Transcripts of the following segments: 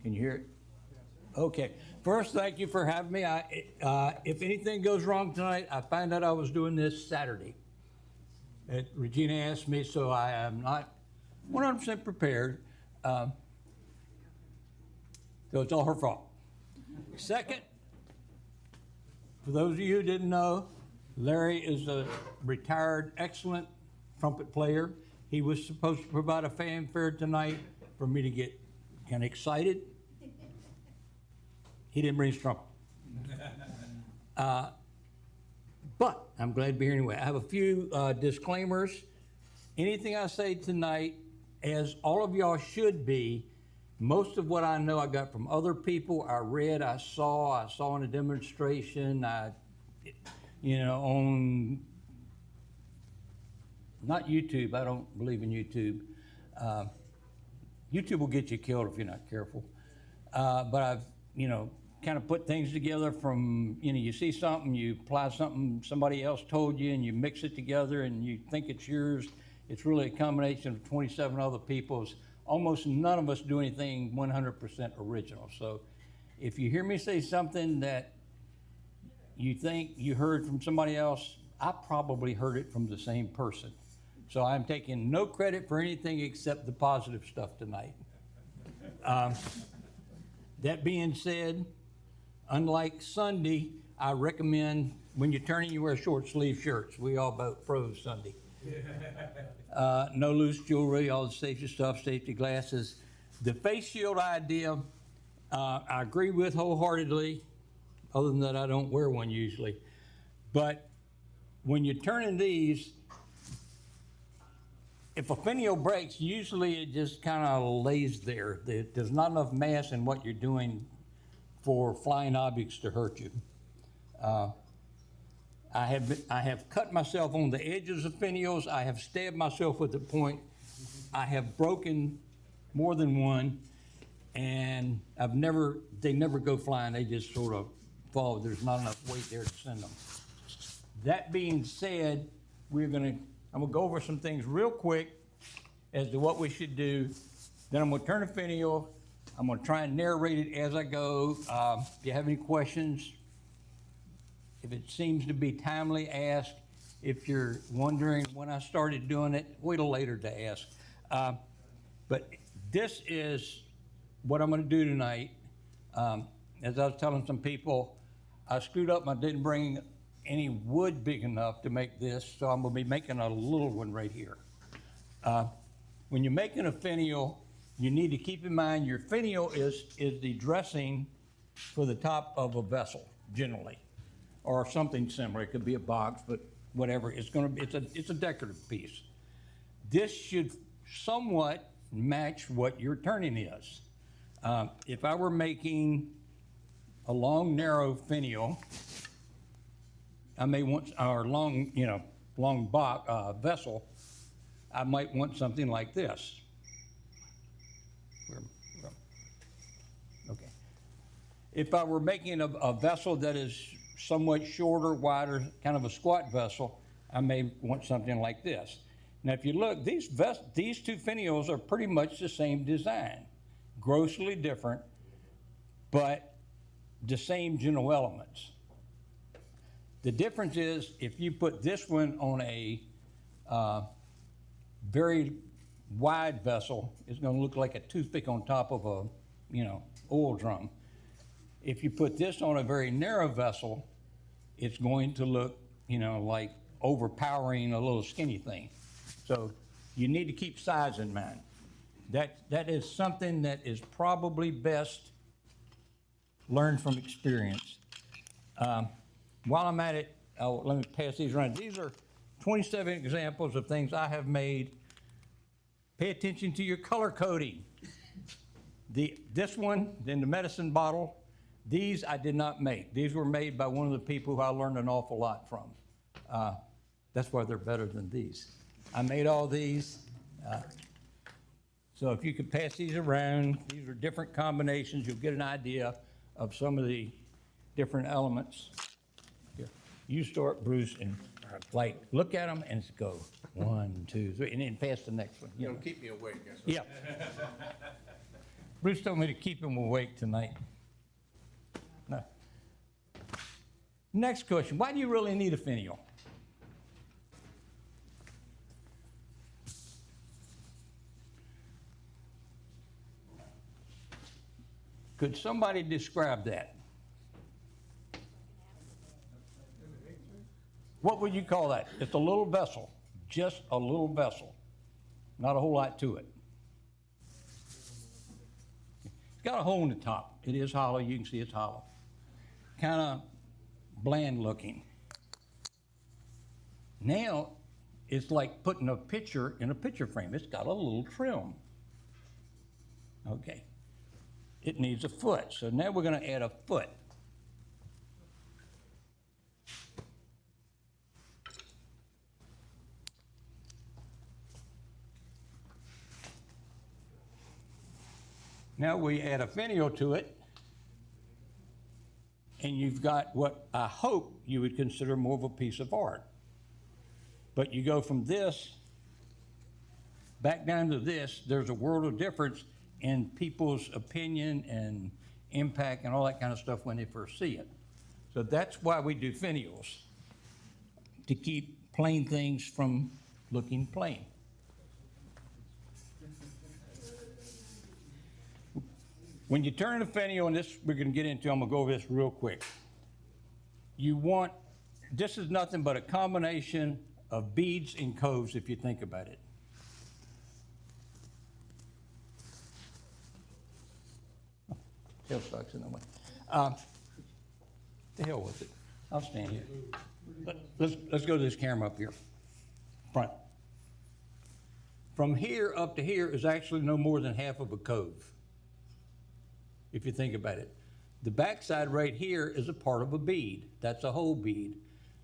Can you hear it? Okay. First, thank you for having me. If anything goes wrong tonight, I find out I was doing this Saturday. Regina asked me, so I am not 100% prepared. So it's all her fault. Second, for those of you who didn't know, Larry is a retired excellent trumpet player. He was supposed to provide a fanfare tonight for me to get kind of excited. He didn't bring his trumpet. But I'm glad to be here anyway. I have a few disclaimers. Anything I say tonight, as all of y'all should be, most of what I know I got from other people. I read, I saw in a demonstration, on, not YouTube, I don't believe in YouTube. YouTube will get you killed if you're not careful. But I've, kind of put things together from, you see something, you apply something somebody else told you, and you mix it together and you think it's yours. It's really a combination of 27 other people's. Almost none of us do anything 100% original. So if you hear me say something that you think you heard from somebody else, I probably heard it from the same person. So I'm taking no credit for anything except the positive stuff tonight. That being said, unlike Sunday, I recommend when you're turning, you wear short sleeve shirts. We all about froze Sunday. No loose jewelry, all the safety stuff, safety glasses. The face shield idea, I agree with wholeheartedly. Other than that, I don't wear one usually. But when you're turning these, if a finial breaks, usually it just kind of lays there. There's not enough mass in what you're doing for flying objects to hurt you. I have cut myself on the edges of finials. I have stabbed myself with the point. I have broken more than one, and they never go flying. They just sort of fall. There's not enough weight there to send them. That being said, I'm gonna go over some things real quick as to what we should do. Then I'm gonna turn a finial. I'm gonna try and narrate it as I go. If you have any questions, if it seems to be timely, ask. If you're wondering when I started doing it, wait till later to ask. But this is what I'm gonna do tonight. As I was telling some people, I screwed up and I didn't bring any wood big enough to make this, so I'm gonna be making a little one right here. When you're making a finial, you need to keep in mind your finial is the dressing for the top of a vessel, generally, or something similar. It could be a box, but whatever. It's a decorative piece. This should somewhat match what your turning is. If I were making a long, narrow finial, I may want, or long vessel, I might want something like this. Okay. If I were making a vessel that is somewhat shorter, wider, kind of a squat vessel, I may want something like this. Now, if you look, these two finials are pretty much the same design, grossly different, but the same general elements. The difference is if you put this one on a very wide vessel, it's going to look like a toothpick on top of a, oil drum. If you put this on a very narrow vessel, it's going to look, like overpowering a little skinny thing. So you need to keep size in mind. That is something that is probably best learned from experience. While I'm at it, let me pass these around. These are 27 examples of things I have made. Pay attention to your color coding. This one, in the medicine bottle, these I did not make. These were made by one of the people who I learned an awful lot from. That's why they're better than these. I made all these. So if you could pass these around, these are different combinations. You'll get an idea of some of the different elements. Here. You start, Bruce, and look at them and go 1, 2, 3, and then pass the next one. It'll keep me awake. Yeah. Bruce told me to keep him awake tonight. No. Next question, why do you really need a finial? Could somebody describe that? What would you call that? It's a little vessel, just a little vessel. Not a whole lot to it. It's got a hole in the top. It is hollow, you can see it's hollow. Kind of bland looking. Now, it's like putting a picture in a picture frame. It's got a little trim. Okay. It needs a foot, so now we're going to add a foot. Now we add a finial to it, and you've got what I hope you would consider more of a piece of art. But you go from this back down to this, there's a world of difference in people's opinion and impact and all that kind of stuff when they first see it. So that's why we do finials, to keep plain things from looking plain. When you turn a finial, and this we're going to get into, I'm going to go over this real quick. You want, this is nothing but a combination of beads and coves if you think about it. Tailstock's in the way. The hell with it. I'll stand here. Let's go to this camera up here, front. From here up to here is actually no more than half of a cove, if you think about it. The backside right here is a part of a bead. That's a whole bead.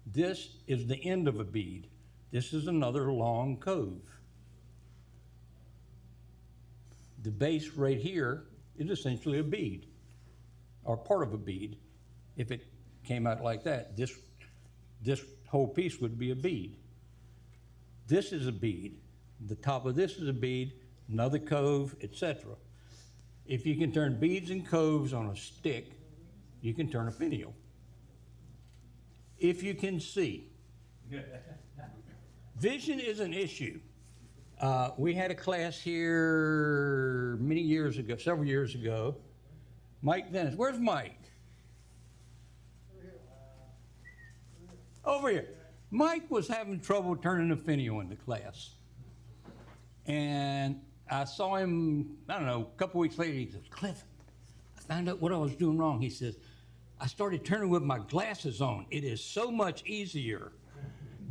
This is the end of a bead. This is another long cove. The base right here is essentially a bead, or part of a bead. If it came out like that, this whole piece would be a bead. This is a bead. The top of this is a bead, another cove, etc. If you can turn beads and coves on a stick, you can turn a finial. If you can see. Vision is an issue. We had a class here many years ago, several years ago. Mike Dennis, where's Mike? Over here. Mike was having trouble turning a finial in the class. And I saw him, I don't know, a couple weeks later, he says, Cliff, I found out what I was doing wrong. He says, I started turning with my glasses on. It is so much easier.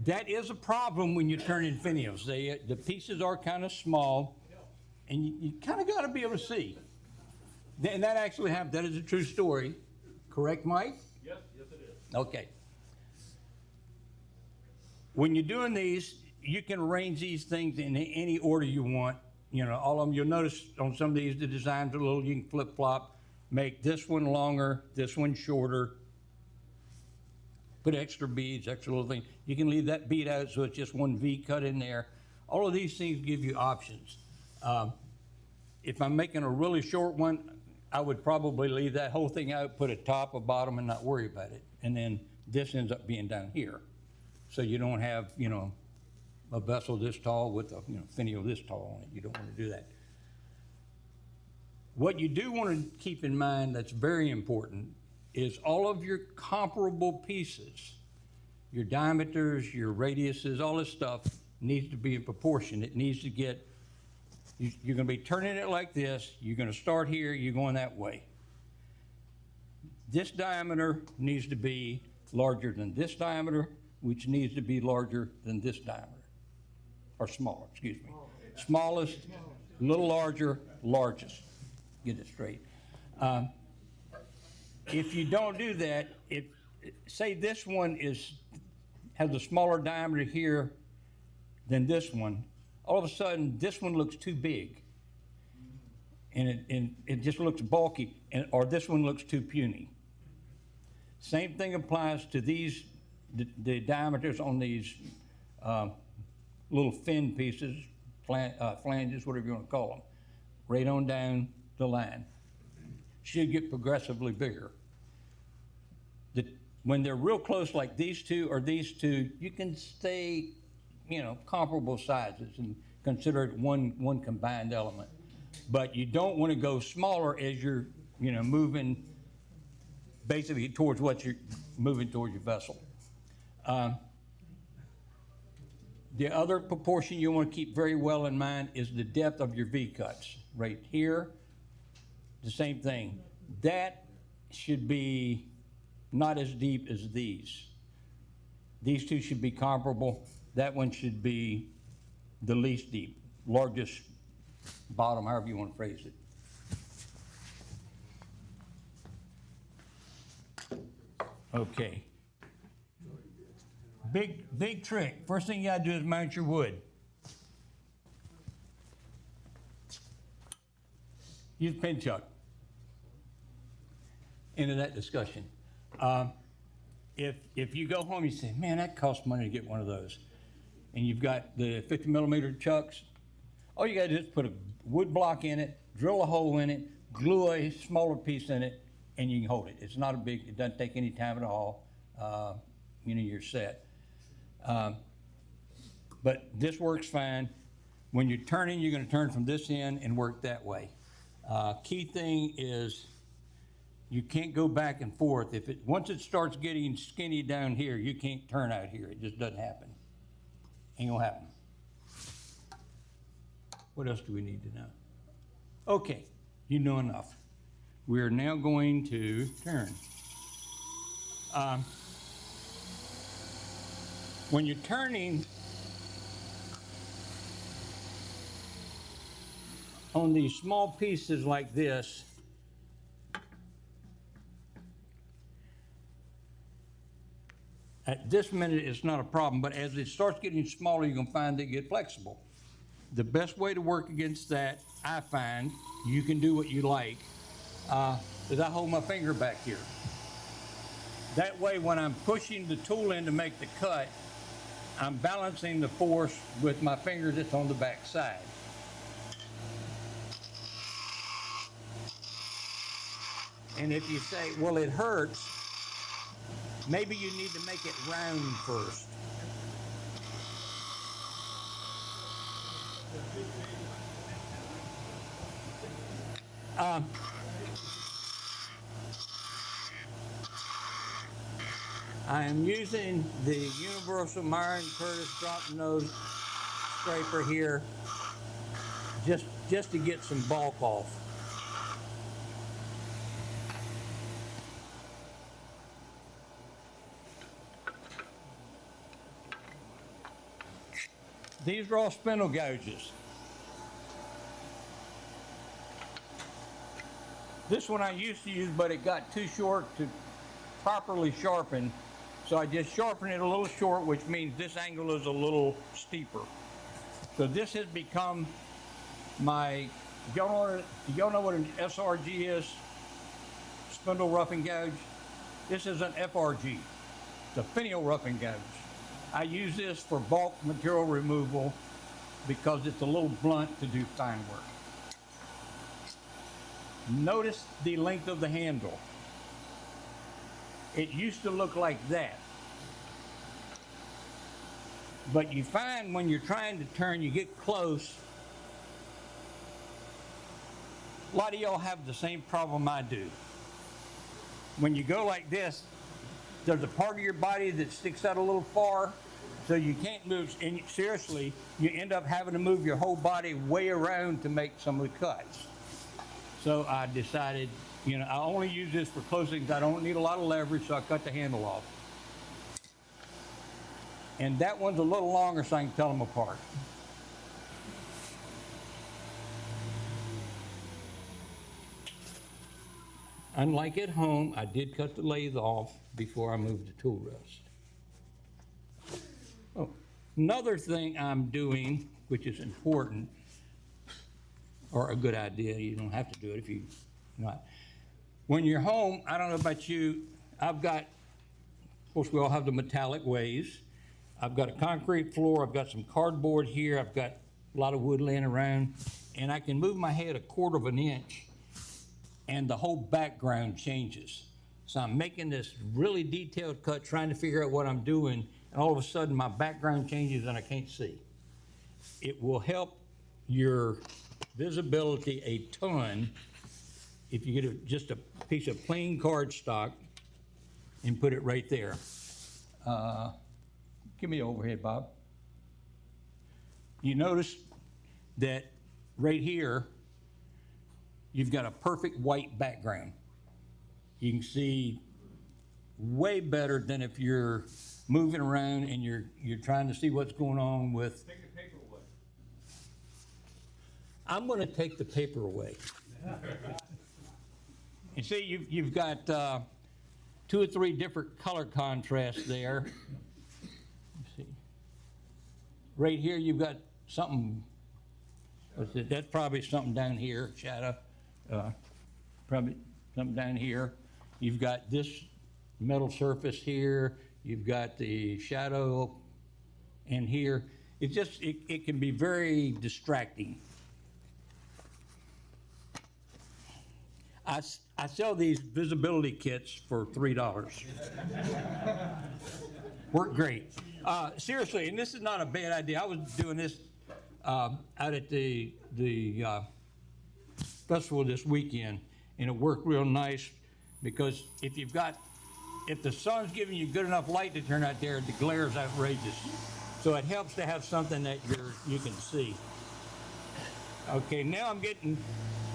That is a problem when you turn in finials. The pieces are kind of small, and you kind of got to be able to see. And that actually happened. That is a true story. Correct, Mike? Yes, yes it is. Okay. When you're doing these, you can arrange these things in any order you want. You know, all of them. You'll notice on some of these, the designs are a little, you can flip-flop, make this one longer, this one shorter, put extra beads, extra little thing. You can leave that bead out so it's just one V cut in there. All of these things give you options. If I'm making a really short one, I would probably leave that whole thing out, put a top, a bottom, and not worry about it. And then this ends up being down here. So you don't have, you know, a vessel this tall with a finial this tall on it. You don't want to do that. What you do want to keep in mind that's very important is all of your comparable pieces, your diameters, your radiuses, all this stuff needs to be in proportion. It needs to get, you're going to be turning it like this. You're going to start here, you're going that way. This diameter needs to be larger than this diameter, which needs to be larger than this diameter. Or smaller, excuse me. Smallest, a little larger, largest. Get it straight. If you don't do that, say this one has a smaller diameter here than this one, all of a sudden this one looks too big. And it just looks bulky, or this one looks too puny. Same thing applies to these, the diameters on these little fin pieces, flanges, whatever you want to call them. Right on down the line. Should get progressively bigger. When they're real close like these two or these two, you can stay, comparable sizes and consider it one combined element. But you don't want to go smaller as you're, moving basically towards what you're moving towards your vessel. The other proportion you want to keep very well in mind is the depth of your V-cuts. Right here, the same thing. That should be not as deep as these. These two should be comparable. That one should be the least deep, largest bottom, however you want to phrase it. Okay. Big trick. First thing you gotta do is mount your wood. Use pin chuck. Into that discussion. If you go home, you say, man, that costs money to get one of those, and you've got the 50 millimeter chucks, all you gotta do is put a wood block in it, drill a hole in it, glue a smaller piece in it, and you can hold it. It's not it doesn't take any time at all. You're set. But this works fine. When you're turning, you're gonna turn from this end and work that way. Key thing is you can't go back and forth. Once it starts getting skinny down here, you can't turn out here. It just doesn't happen. Ain't gonna happen. What else do we need to know? Okay, you know enough. We're now going to turn. When you're turning on these small pieces like this, at this minute it's not a problem, but as it starts getting smaller, you're gonna find they get flexible. The best way to work against that, I find, you can do what you like, is I hold my finger back here. That way, when I'm pushing the tool in to make the cut, I'm balancing the force with my finger that's on the back side. And if you say, well, it hurts, maybe you need to make it round first. I am using the Universal Myron Curtis drop nose scraper here just to get some bulk off. These are all spindle gouges. This one I used to use, but it got too short to properly sharpen. So I just sharpen it a little short, which means this angle is a little steeper. So this has become my, y'all know what an SRG is? Spindle roughing gouge. This is an FRG, the finial roughing gouge. I use this for bulk material removal because it's a little blunt to do fine work. Notice the length of the handle. It used to look like that. But you find when you're trying to turn, you get close. A lot of y'all have the same problem I do. When you go like this, there's a part of your body that sticks out a little far, so you can't move. And seriously, you end up having to move your whole body way around to make some of the cuts. So I decided, I only use this for closings. I don't need a lot of leverage, so I cut the handle off. And that one's a little longer, so I can tell them apart. Unlike at home, I did cut the lathe off before I moved the tool rest. Oh, another thing I'm doing, which is important, or a good idea, you don't have to do it if you're not. When you're home, I don't know about you, I've got, of course we all have the metallic ways. I've got a concrete floor, I've got some cardboard here, I've got a lot of wood laying around, and I can move my head 1/4 of an inch and the whole background changes. So I'm making this really detailed cut, trying to figure out what I'm doing, and all of a sudden my background changes and I can't see. It will help your visibility a ton if you get just a piece of plain cardstock and put it right there. Give me the overhead, Bob. You notice that right here, you've got a perfect white background. You can see way better than if you're moving around and you're trying to see what's going on with. Take the paper away. I'm going to take the paper away. And see, you've got 2 or 3 different color contrasts there. Let's see. Right here, you've got something. What's it? That's probably something down here, shadow. Probably something down here. You've got this metal surface here. You've got the shadow in here. It can be very distracting. I sell these visibility kits for $3. Work great. Seriously, and this is not a bad idea. I was doing this out at the festival this weekend, and it worked real nice because if the sun's giving you good enough light to turn out there, the glare is outrageous. So it helps to have something that you can see. Okay, now I'm getting,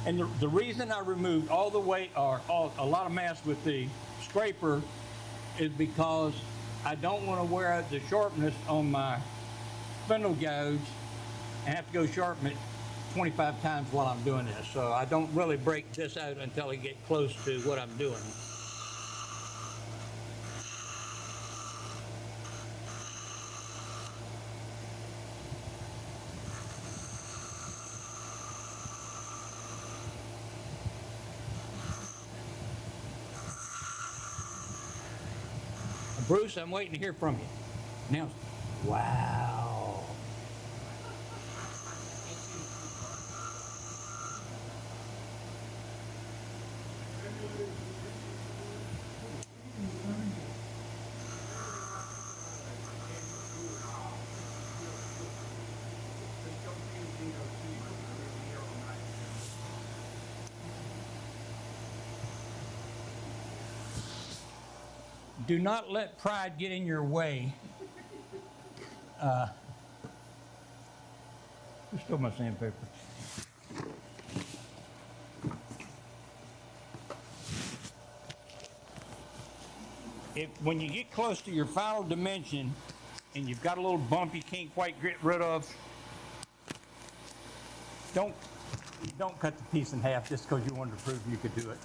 and the reason I removed all the weight or a lot of mass with the scraper is because I don't want to wear out the sharpness on my spindle gouge and have to go sharpen it 25 times while I'm doing this. So I don't really break this out until I get close to what I'm doing. Bruce, I'm waiting to hear from you. Now, wow. Do not let pride get in your way. Who stole my sandpaper? When you get close to your final dimension and you've got a little bump you can't quite get rid of, don't cut the piece in half just because you wanted to prove you could do it.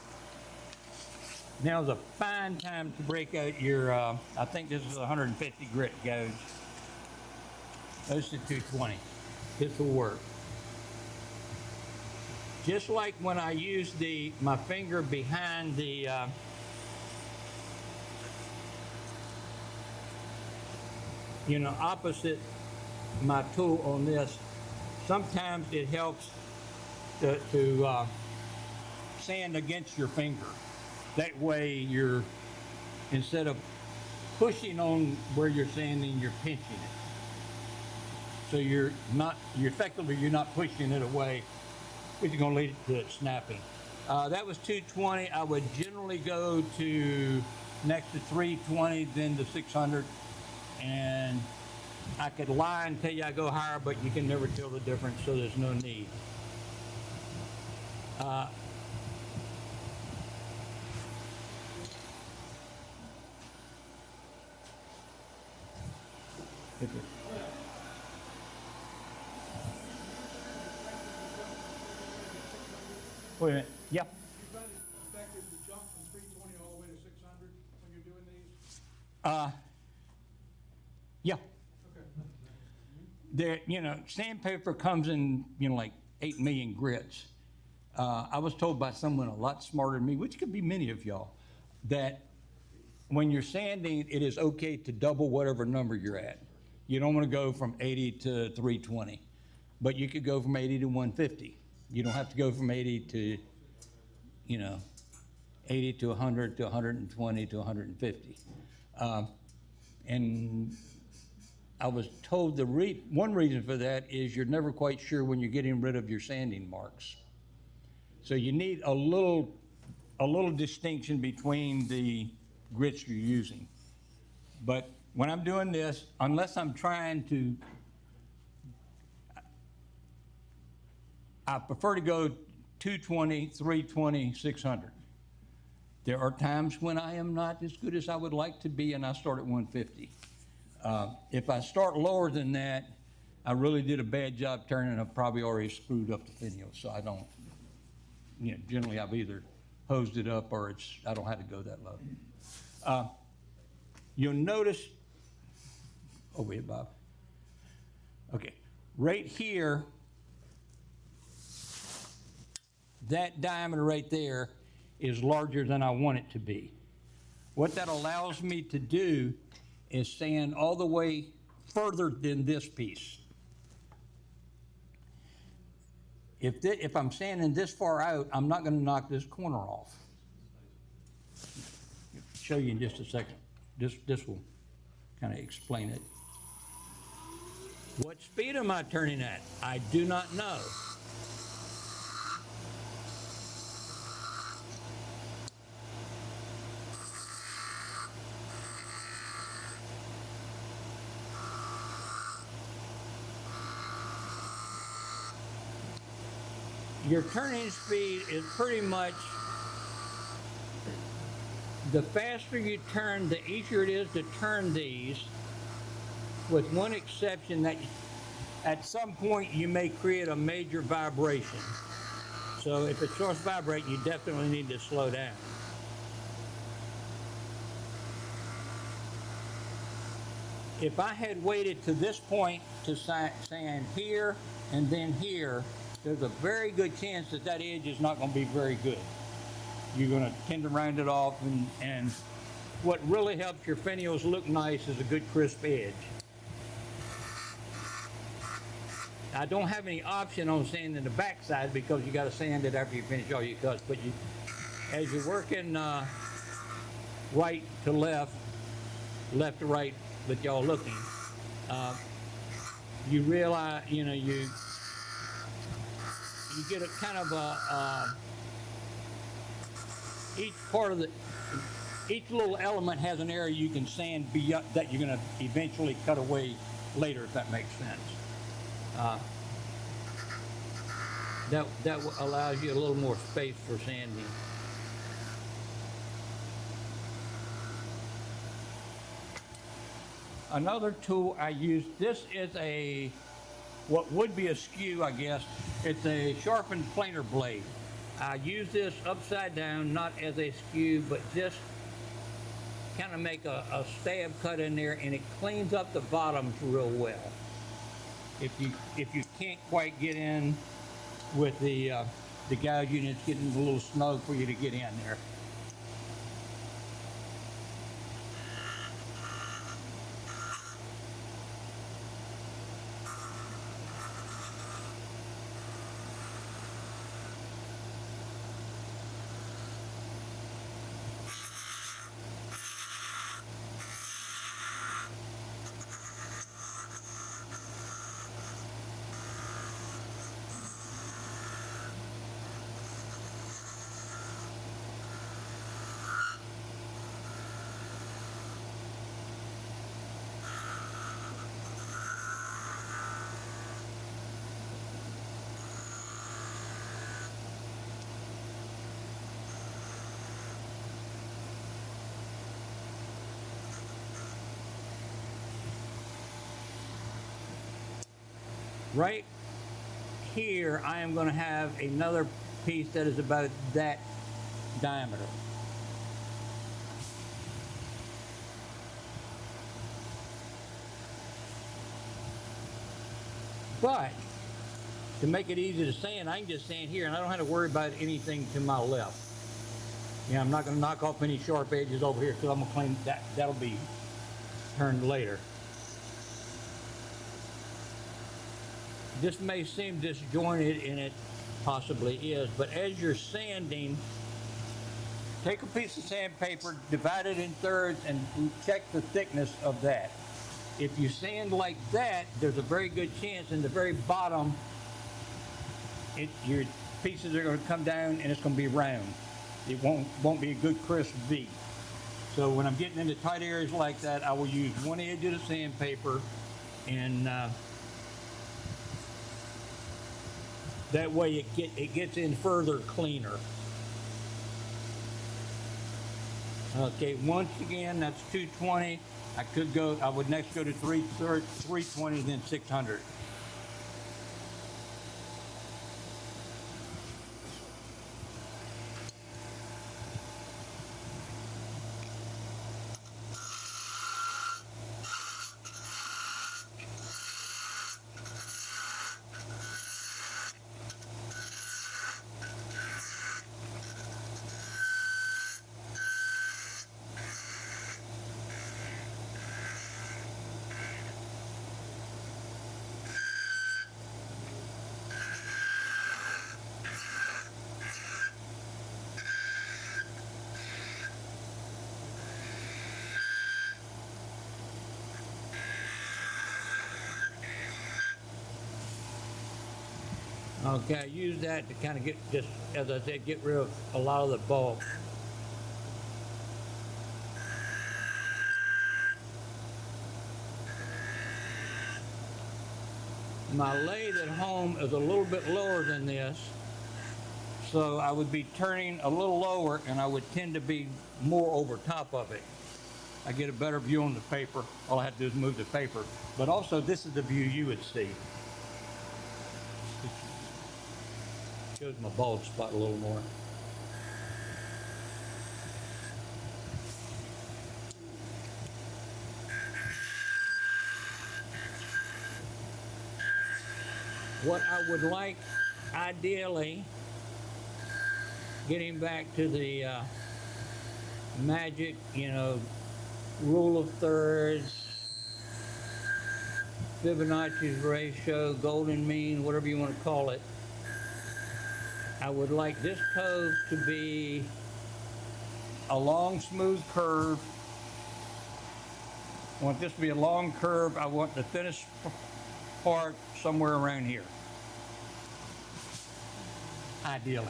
Now's a fine time to break out your, I think this is a 150 grit gouge. Those are 220. This will work. Just like when I use my finger behind the, opposite my tool on this, sometimes it helps to sand against your finger. That way instead of pushing on where you're sanding, you're pinching it. So you're not pushing it away, which is gonna lead to it snapping. That was 220. I would generally go to next to 320, then to 600. And I could lie and tell you I go higher, but you can never tell the difference, so there's no need. Wait a minute. Yeah. You find it effective to jump from 320 all the way to 600 when you're doing these? Yeah. Okay. Sandpaper comes in, like 8 million grits. I was told by someone a lot smarter than me, which could be many of y'all, that when you're sanding, it is okay to double whatever number you're at. You don't want to go from 80 to 320, but you could go from 80 to 150. You don't have to go from 80 to, you know, 80 to 100 to 120 to 150. And I was told one reason for that is you're never quite sure when you're getting rid of your sanding marks. So you need a little distinction between the grits you're using. But when I'm doing this, unless I'm trying to, I prefer to go 220, 320, 600. There are times when I am not as good as I would like to be, and I start at 150. If I start lower than that, I really did a bad job turning. I've probably already screwed up the finial, so I don't, you know, generally I've either hosed it up or I don't have to go that low. You'll notice, oh wait, Bob. Okay, right here, that diameter right there is larger than I want it to be. What that allows me to do is sand all the way further than this piece. If I'm sanding this far out, I'm not going to knock this corner off. I'll show you in just a second. This will kind of explain it. What speed am I turning at? I do not know. Your turning speed is pretty much, the faster you turn, the easier it is to turn these, with one exception that at some point you may create a major vibration. So if it starts vibrating, you definitely need to slow down. If I had waited to this point to sand here and then here, there's a very good chance that that edge is not going to be very good. You're going to tend to round it off, and what really helps your finials look nice is a good crisp edge. I don't have any option on sanding the backside because you got to sand it after you finish all your cuts, but as you're working right to left, left to right with y'all looking, you realize, you know, you get a kind of each little element has an area you can sand beyond that you're going to eventually cut away later, if that makes sense. That allows you a little more space for sanding. Another tool I use, this is what would be a skew, I guess. It's a sharpened planer blade. I use this upside down, not as a skew, but just kind of make a stab cut in there, and it cleans up the bottoms real well. If you can't quite get in with the gouging, it's getting a little snug for you to get in there. Right here, I am going to have another piece that is about that diameter. But to make it easy to sand, I can just stand here and I don't have to worry about anything to my left. You know, I'm not going to knock off any sharp edges over here because I'm going to clean that. That'll be turned later. This may seem disjointed, and it possibly is, but as you're sanding, take a piece of sandpaper, divide it in thirds, and check the thickness of that. If you sand like that, there's a very good chance in the very bottom, your pieces are going to come down and it's going to be round. It won't be a good crisp V. So when I'm getting into tight areas like that, I will use one edge of the sandpaper, and that way it gets in further cleaner. Okay, once again, that's 220. I would next go to 320, then 600. Okay, I use that to kind of get, just as I said, get rid of a lot of the bulk. My lathe at home is a little bit lower than this, so I would be turning a little lower and I would tend to be more over top of it. I get a better view on the paper. All I have to do is move the paper. But also, this is the view you would see. Shows my bald spot a little more. What I would like, ideally, getting back to the magic, rule of thirds, Fibonacci's ratio, golden mean, whatever you want to call it. I would like this cove to be a long, smooth curve. I want this to be a long curve. I want the thinnest part somewhere around here, ideally.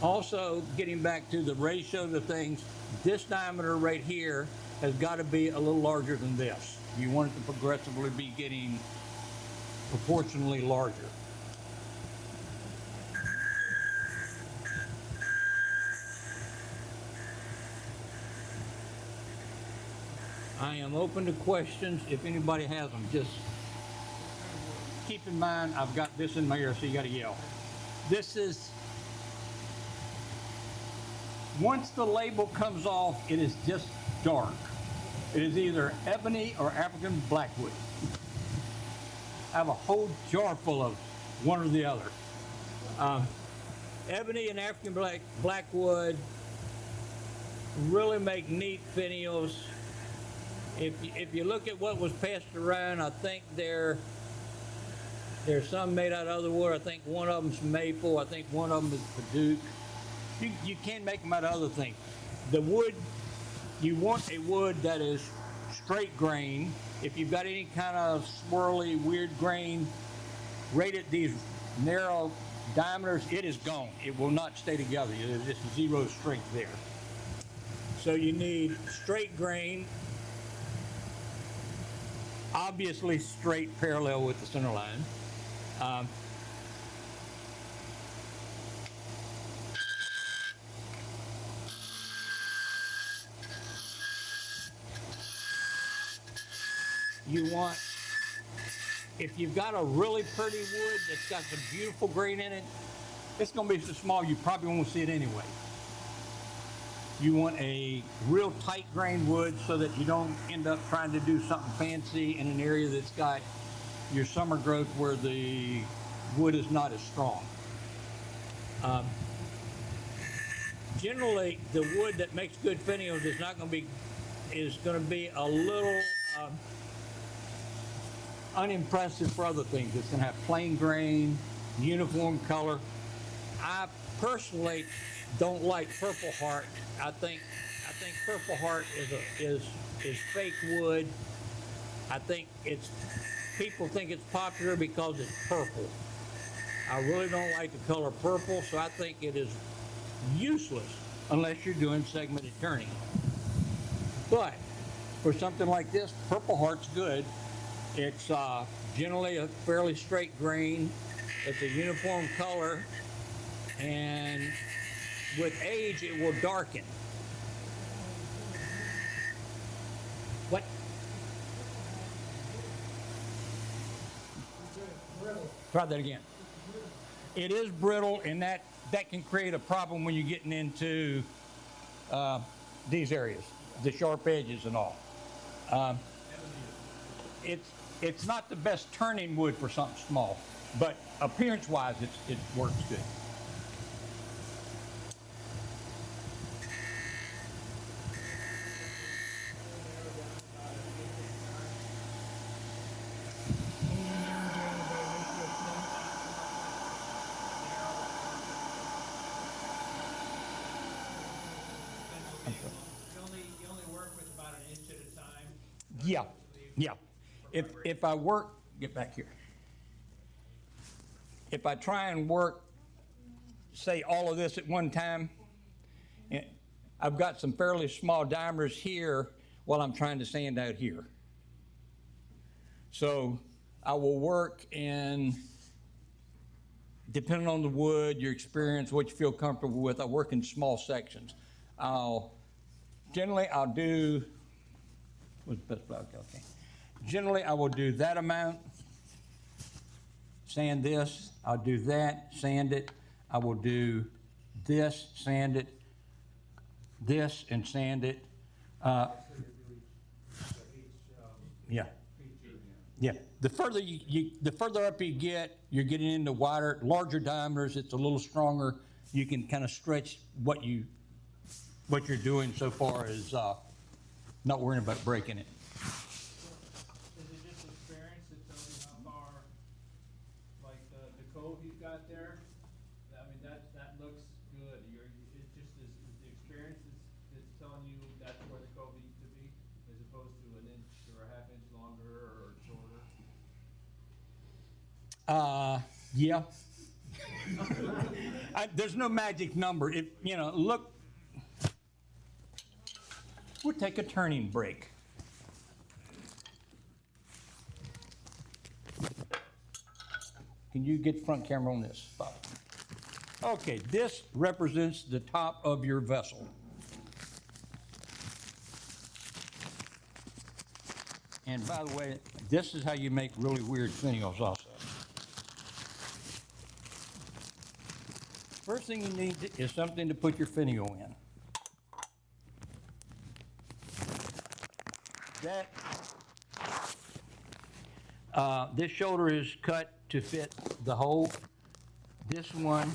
Also, getting back to the ratio of things, this diameter right here has got to be a little larger than this. You want it to progressively be getting proportionally larger. I am open to questions if anybody has them. Just keep in mind, I've got this in my ear, so you got to yell. This is, once the label comes off, it is just dark. It is either ebony or African blackwood. I have a whole jar full of one or the other. Ebony and African blackwood really make neat finials. If you look at what was passed around, I think there's some made out of other wood. I think one of them's maple. I think one of them is Paduke. You can make them out of other things. The wood, you want a wood that is straight grain. If you've got any kind of swirly, weird grain, right at these narrow diameters, it is gone. It will not stay together. There's just zero strength there. So you need straight grain, obviously straight parallel with the center line. You want, if you've got a really pretty wood that's got some beautiful grain in it, it's going to be so small you probably won't see it anyway. You want a real tight grained wood so that you don't end up trying to do something fancy in an area that's got your summer growth where the wood is not as strong. Generally, the wood that makes good finials is going to be a little unimpressive for other things. It's gonna have plain grain, uniform color. I personally don't like Purple Heart. I think Purple Heart is fake wood. I think people think it's popular because it's purple. I really don't like the color purple, so I think it is useless unless you're doing segmented turning. But for something like this, Purple Heart's good. It's generally a fairly straight grain. It's a uniform color, and with age, it will darken. What? Try that again. It is brittle, and that can create a problem when you're getting into these areas, the sharp edges and all. It's not the best turning wood for something small, but appearance-wise, it works good. You only work with about an inch at a time? Yeah. If I work, get back here. If I try and work, say all of this at one time, I've got some fairly small diameters here while I'm trying to sand out here. So I will work in, depending on the wood, your experience, what you feel comfortable with, I work in small sections. Generally I'll do, what's the best block? Okay. Generally I will do that amount, sand this, I'll do that, sand it, I will do this, sand it, this, and sand it. Yeah. Yeah. The further the further up you get, you're getting into wider, larger diameters. It's a little stronger. You can kind of stretch what you're doing so far as not worrying about breaking it. Is it just experience that tells you how far, like the cove you've got there? I mean, that looks good. It just is the experience that's telling you that's where the cove needs to be, as opposed to an inch or a half inch longer or shorter? Yeah. There's no magic number. Look, we'll take a turning break. Can you get front camera on this spot? Okay, this represents the top of your vessel. And by the way, this is how you make really weird finials also. First thing you need is something to put your finial in. This shoulder is cut to fit the hole. This one,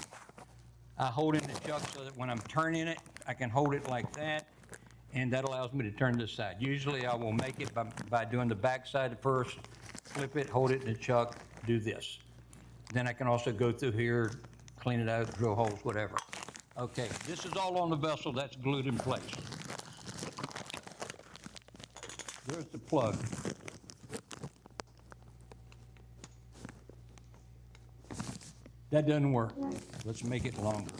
I hold in the chuck so that when I'm turning it, I can hold it like that, and that allows me to turn this side. Usually I will make it by doing the back side first, flip it, hold it in the chuck, do this. Then I can also go through here, clean it out, drill holes, whatever. Okay, this is all on the vessel, that's glued in place. There's the plug. That doesn't work. Let's make it longer.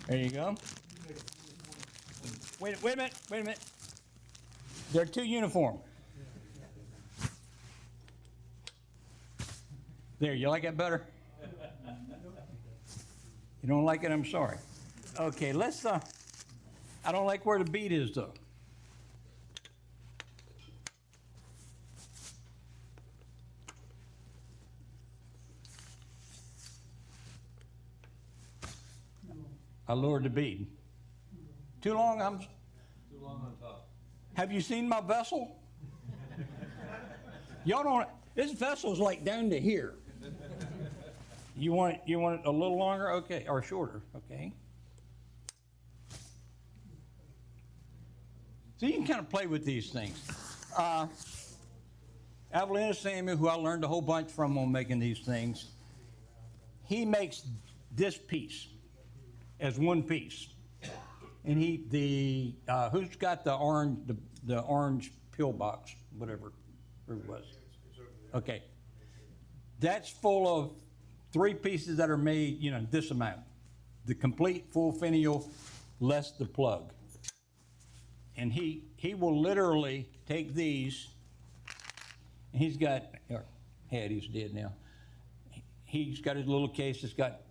There you go. Wait a minute. They're too uniform. There, you like that better? You don't like it, I'm sorry. Okay, let's, I don't like where the bead is though. I lowered the bead. Too long? Too long on top. Have you seen my vessel? Y'all don't, this vessel's like down to here. You want it a little longer? Okay, or shorter, okay. So you can kind of play with these things. Avalina Samuel, who I learned a whole bunch from on making these things, he makes this piece as one piece. And who's got the orange pill box, whatever it was? Okay. That's full of 3 pieces that are made, this amount. The complete full finial, less the plug. And he will literally take these, and he's dead now. He's got his little case that's got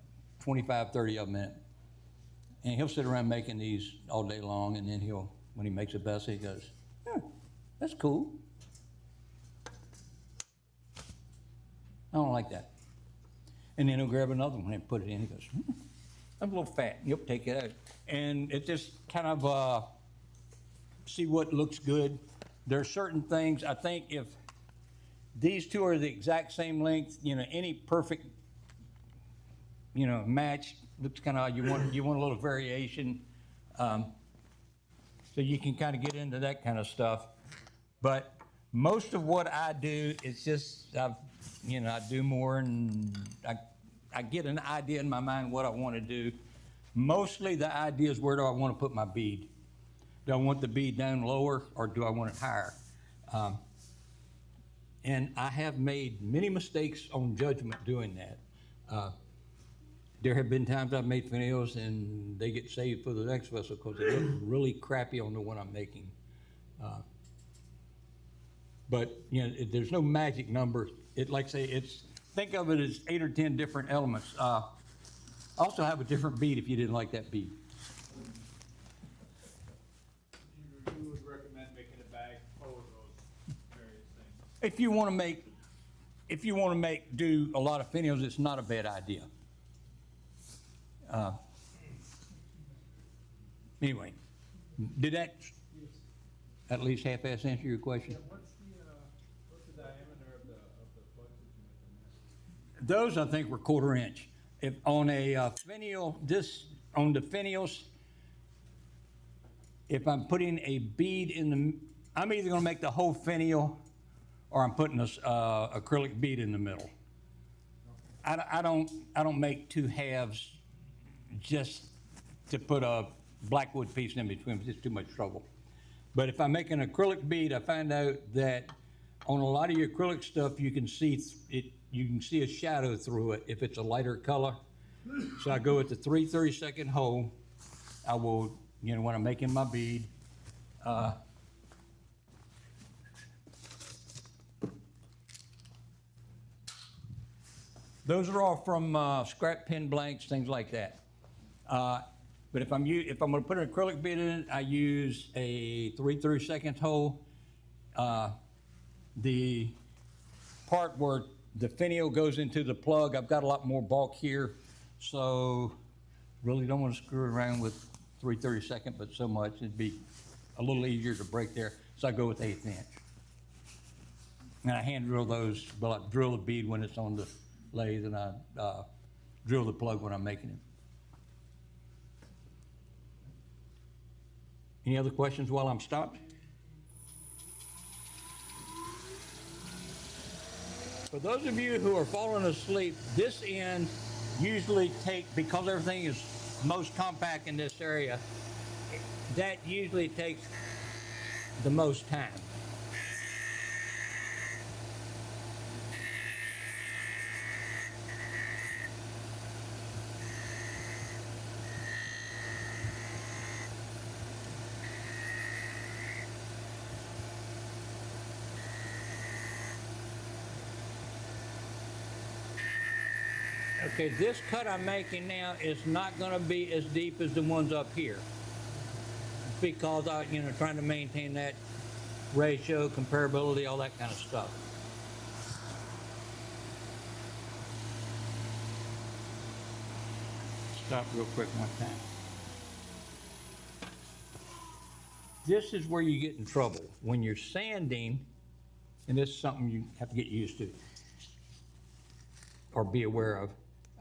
25, 30 of them in it. And he'll sit around making these all day long, and then when he makes a vessel, he goes, that's cool. I don't like that. And then he'll grab another one and put it in. He goes, I'm a little fat. He'll take it out. And it just kind of see what looks good. There are certain things, I think if these two are the exact same length, any perfect, match looks kind of, you want a little variation. So you can kind of get into that kind of stuff. But most of what I do is just, I do more, and I get an idea in my mind what I want to do. Mostly the idea is, where do I want to put my bead? Do I want the bead down lower, or do I want it higher? And I have made many mistakes on judgment doing that. There have been times I've made finials and they get saved for the next vessel because they look really crappy on the one I'm making. But there's no magic number. Like I say, think of it as 8 or 10 different elements. Also have a different bead if you didn't like that bead. You would recommend making a bag full of those various things? If you want to do a lot of finials, it's not a bad idea. Anyway, did that at least half-ass answer your question? What's the diameter of the plugs that you make in Those, I think, were 1/4 inch. If on a finial, on the finials, if I'm putting a bead I'm either gonna make the whole finial, or I'm putting a acrylic bead in the middle. I don't make 2 halves just to put a blackwood piece in between. It's just too much trouble. But if I make an acrylic bead, I find out that on a lot of your acrylic stuff, you can see it. You can see a shadow through it if it's a lighter color. So I go with the 3/32 hole. I will, when I'm making my bead, those are all from scrap pin blanks, things like that. But if I'm going to put an acrylic bead in it, I use a 3/32 hole. The part where the finial goes into the plug, I've got a lot more bulk here, so really don't want to screw around with 3/32, but so much it'd be a little easier to break there. So I go with 1/8 inch. And I hand drill those. Well, I drill the bead when it's on the lathe, and I drill the plug when I'm making it. Any other questions while I'm stopped? For those of you who are falling asleep, this end usually because everything is most compact in this area, that usually takes the most time. Okay, this cut I'm making now is not going to be as deep as the ones up here, because I, trying to maintain that ratio, comparability, all that kind of stuff. Stop real quick one time. This is where you get in trouble when you're sanding, and this is something you have to get used to or be aware of.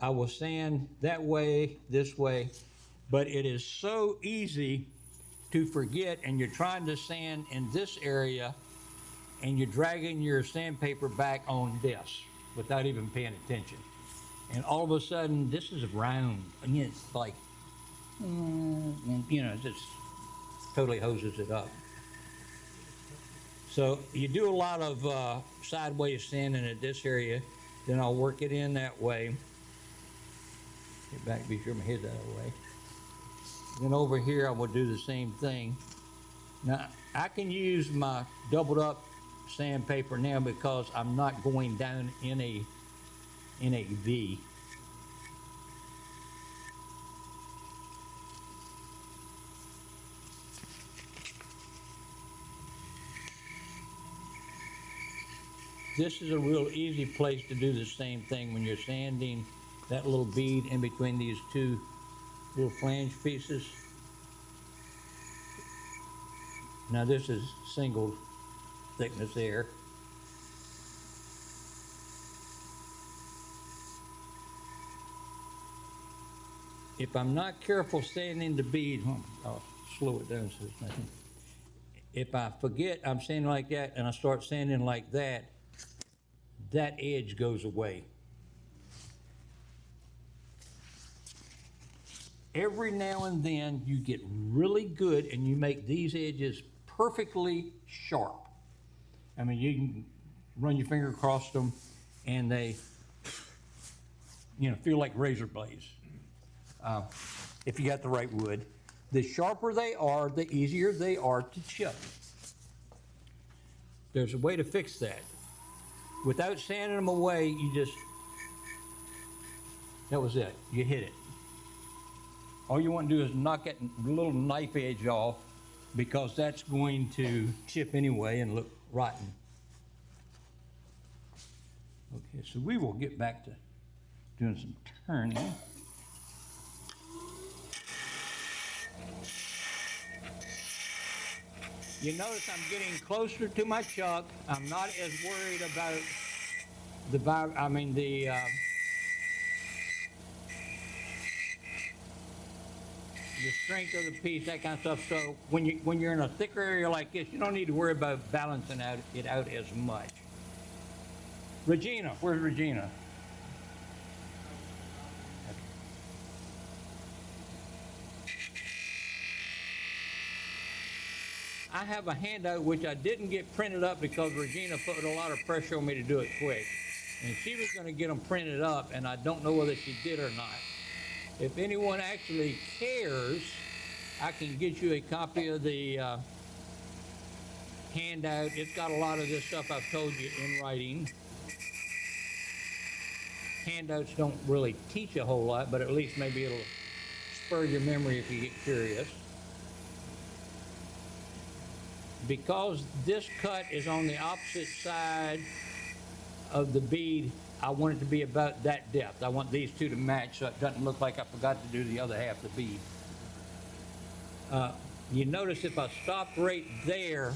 I will sand that way, this way, but it is so easy to forget, and you're trying to sand in this area and you're dragging your sandpaper back on this without even paying attention. And all of a sudden, this is round, and it's like, it just totally hoses it up. So you do a lot of sideways sanding at this area, then I'll work it in that way. Get back, be sure my head's out of the way. Then over here, I will do the same thing. Now, I can use my doubled up sandpaper now because I'm not going down in a V. This is a real easy place to do the same thing when you're sanding that little bead in between these two little flange pieces. Now this is single thickness there. If I'm not careful sanding the bead, I'll slow it down so it's nothing. If I forget I'm sanding like that and I start sanding like that, that edge goes away. Every now and then you get really good and you make these edges perfectly sharp. I mean, you can run your finger across them and they, feel like razor blades. If you got the right wood. The sharper they are, the easier they are to chip. There's a way to fix that. Without sanding them away, that was it. You hit it. All you want to do is knock that little knife edge off because that's going to chip anyway and look rotten. Okay, so we will get back to doing some turning. You notice I'm getting closer to my chuck. I'm not as worried about the strength of the piece, that kind of stuff. So when you're in a thicker area like this, you don't need to worry about balancing it out as much. Regina, where's Regina? I have a handout which I didn't get printed up because Regina put a lot of pressure on me to do it quick. And she was going to get them printed up, and I don't know whether she did or not. If anyone actually cares, I can get you a copy of the handout. It's got a lot of this stuff I've told you in writing. Handouts don't really teach a whole lot, but at least maybe it'll spur your memory if you get curious. Because this cut is on the opposite side of the bead, I want it to be about that depth. I want these two to match so it doesn't look like I forgot to do the other half of the bead. You notice if I stop right there,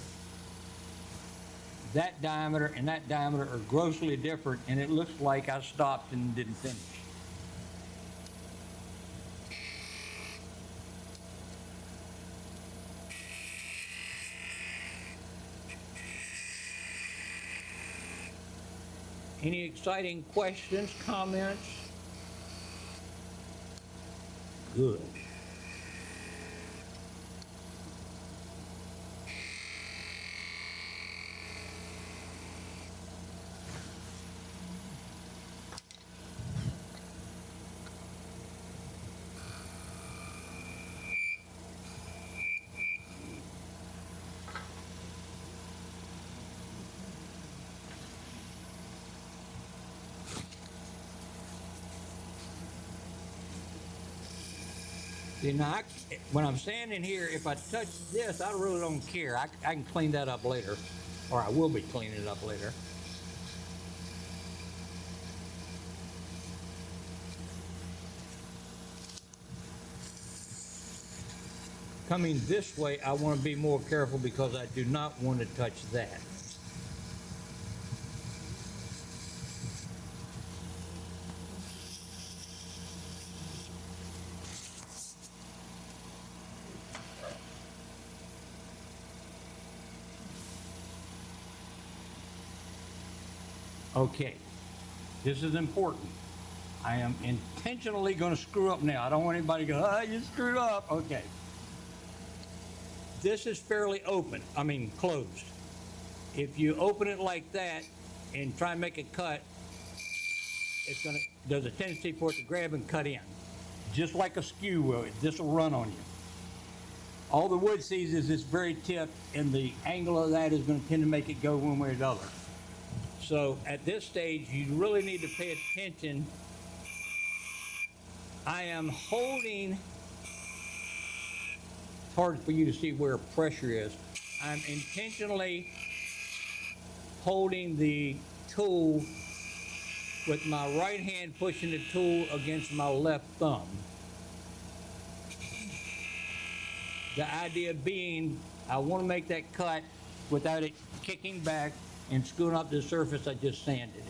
that diameter and that diameter are grossly different, and it looks like I stopped and didn't finish. Any exciting questions, comments? Good. See, now, when I'm standing here, if I touch this, I really don't care. I can clean that up later, or I will be cleaning it up later. Coming this way, I want to be more careful because I do not want to touch that. Okay, this is important. I am intentionally gonna screw up now. I don't want anybody to go, ah, you screwed up. Okay. This is fairly open, closed. If you open it like that and try and make a cut, there's a tendency for it to grab and cut in. Just like a skew will, this will run on you. All the wood sees is this very tip, and the angle of that is gonna tend to make it go one way or the other. So at this stage, you really need to pay attention. I am holding, it's hard for you to see where pressure is. I'm intentionally holding the tool with my right hand pushing the tool against my left thumb. The idea being, I want to make that cut without it kicking back and screwing up the surface I just sanded.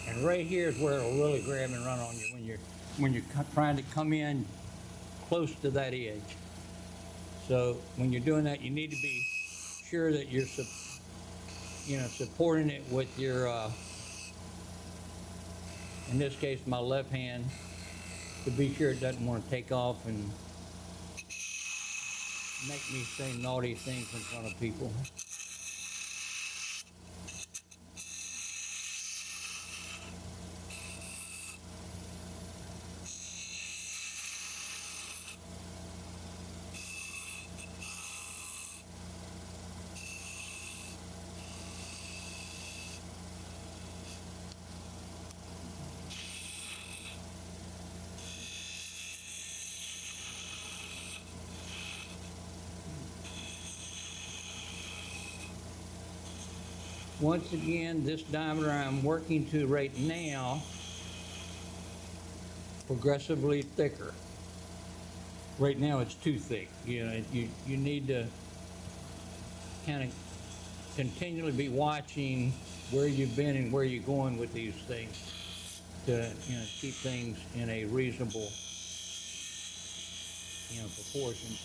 And right here is where it'll really grab and run on you when you're trying to come in close to that edge. So when you're doing that, you need to be sure that you're supporting it with your, in this case, my left hand, to be sure it doesn't want to take off and make me say naughty things in front of people. Once again, this diameter I'm working to right now, progressively thicker. Right now it's too thick. You need to kind of continually be watching where you've been and where you're going with these things to keep things in a reasonable proportion.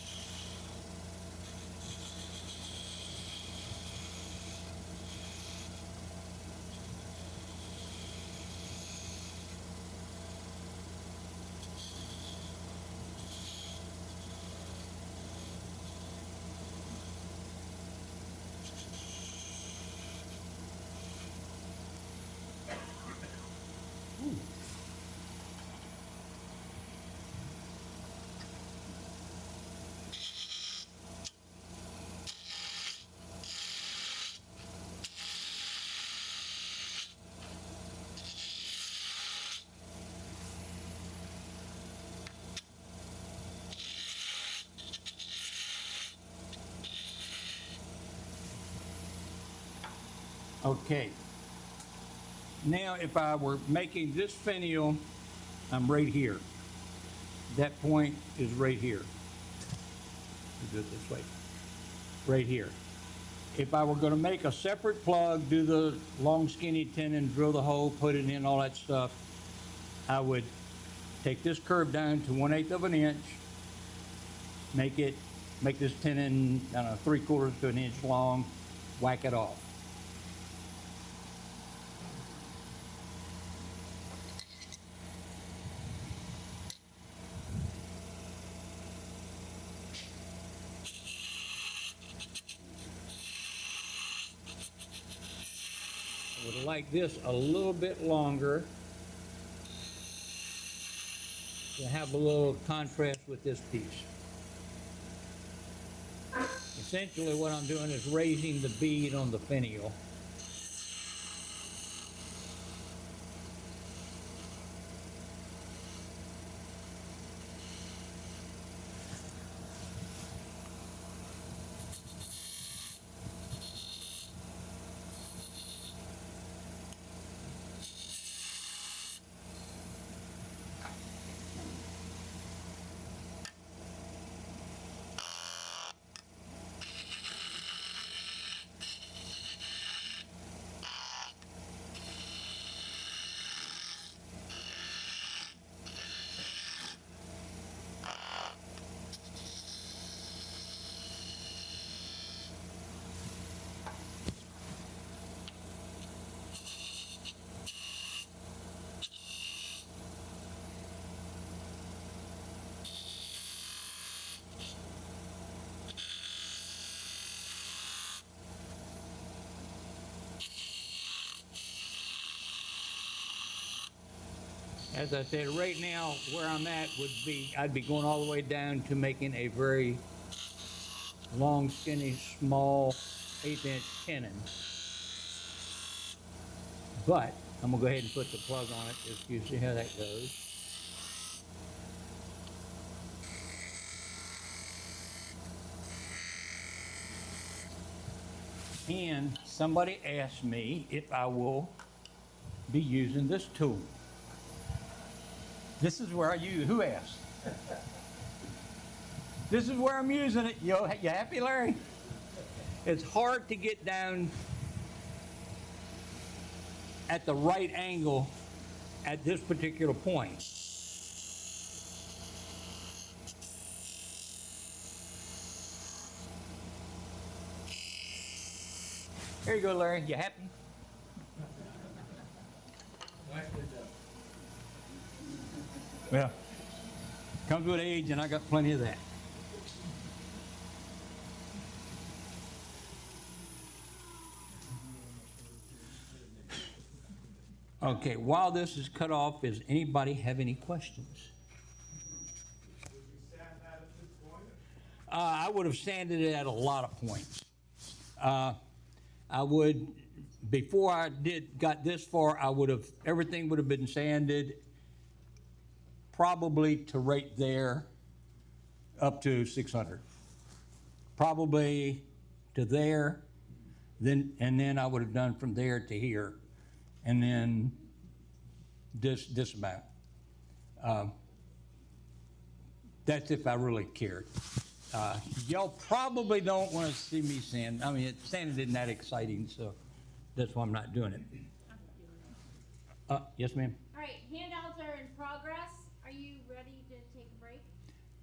Okay. Now, if I were making this finial, I'm right here. That point is right here. Do it this way. Right here. If I were going to make a separate plug, do the long skinny tenon, drill the hole, put it in, all that stuff, I would take this curve down to 1/8 of an inch, make this tenon, I don't know, 3/4 to an inch long, whack it off. I would like this a little bit longer to have a little contrast with this piece. Essentially what I'm doing is raising the bead on the finial. As I said, right now, where I'm at would be, I'd be going all the way down to making a very long, skinny, small 1/8" tenon. But I'm gonna go ahead and put the plug on it just so you see how that goes. And somebody asked me if I will be using this tool. This is where I use, who asked? This is where I'm using it. You happy, Larry? It's hard to get down at the right angle at this particular point. Here you go, Larry. You happy? Well, comes with age, and I got plenty of that. Okay, while this is cut off, does anybody have any questions? I would have sanded it at a lot of points. I would, before I got this far, everything would have been sanded probably to right there up to 600. Probably to there, and then I would have done from there to here, and then this amount. That's if I really cared. Y'all probably don't want to see me sand. I mean, sanding isn't that exciting, so that's why I'm not doing it. Yes, ma'am? All right, handouts are in progress. Are you ready to take a break?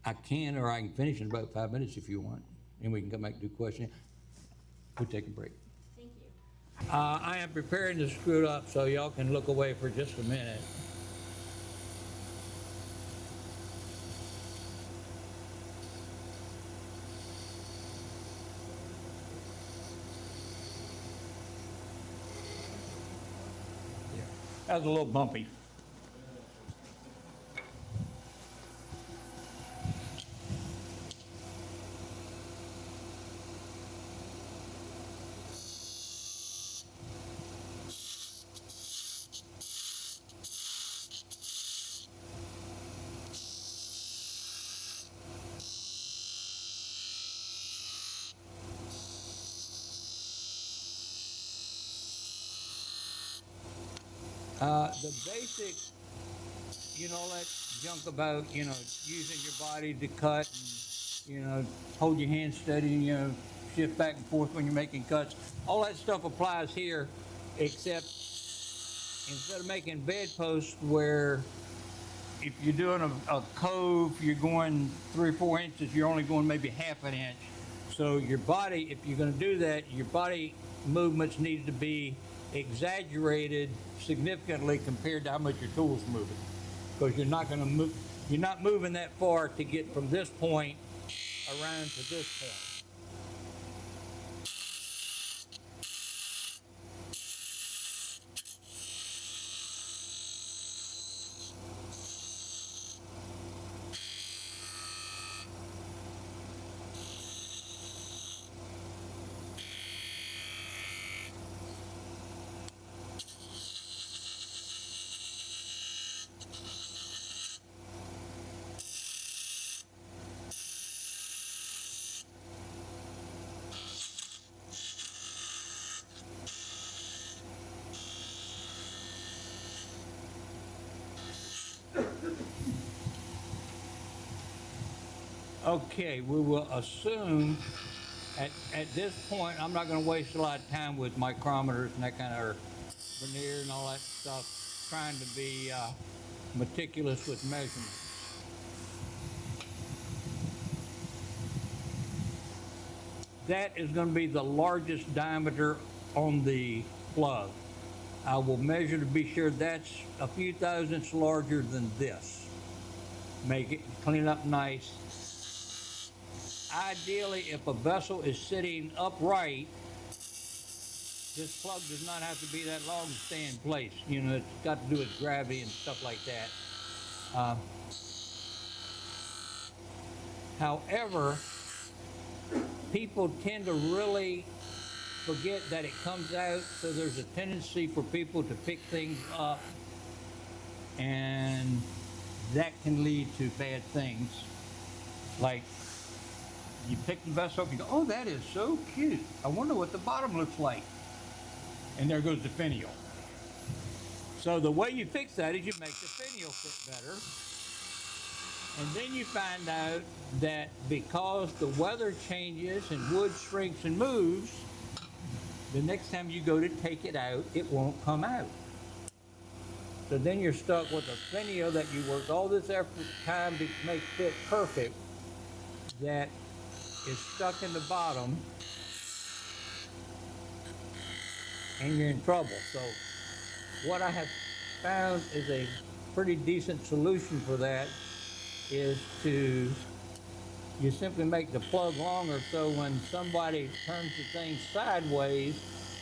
I can, or I can finish in about 5 minutes if you want, and we can come back and do questions. We'll take a break. Thank you. I am preparing to screw it up, so y'all can look away for just a minute. That was a little bumpy. The basic, all that junk about, using your body to cut and, hold your hand steady and, shift back and forth when you're making cuts. All that stuff applies here, except instead of making bedposts where if you're doing a cove, you're going 3 or 4 inches, you're only going maybe ½ an inch. So your body, if you're going to do that, your body movements need to be exaggerated significantly compared to how much your tool's moving, because you're not moving that far to get from this point around to this point. Okay, we will assume at this point, I'm not going to waste a lot of time with micrometers and that kind of, or veneer and all that stuff, trying to be meticulous with measurements. That is going to be the largest diameter on the plug. I will measure to be sure that's a few thousandths larger than this. Make it, clean it up nice. Ideally, if a vessel is sitting upright, this plug does not have to be that long to stay in place. You know, it's got to do with gravity and stuff like that. However, people tend to really forget that it comes out, so there's a tendency for people to pick things up, and that can lead to bad things. Like, you pick the vessel up, you go, oh, that is so cute. I wonder what the bottom looks like. And there goes the finial. So the way you fix that is you make the finial fit better. And then you find out that because the weather changes and wood shrinks and moves, the next time you go to take it out, it won't come out. So then you're stuck with a finial that you worked all this effort time to make fit perfect, that is stuck in the bottom, and you're in trouble. So what I have found is a pretty decent solution for that is to, you simply make the plug longer, so when somebody turns the thing sideways,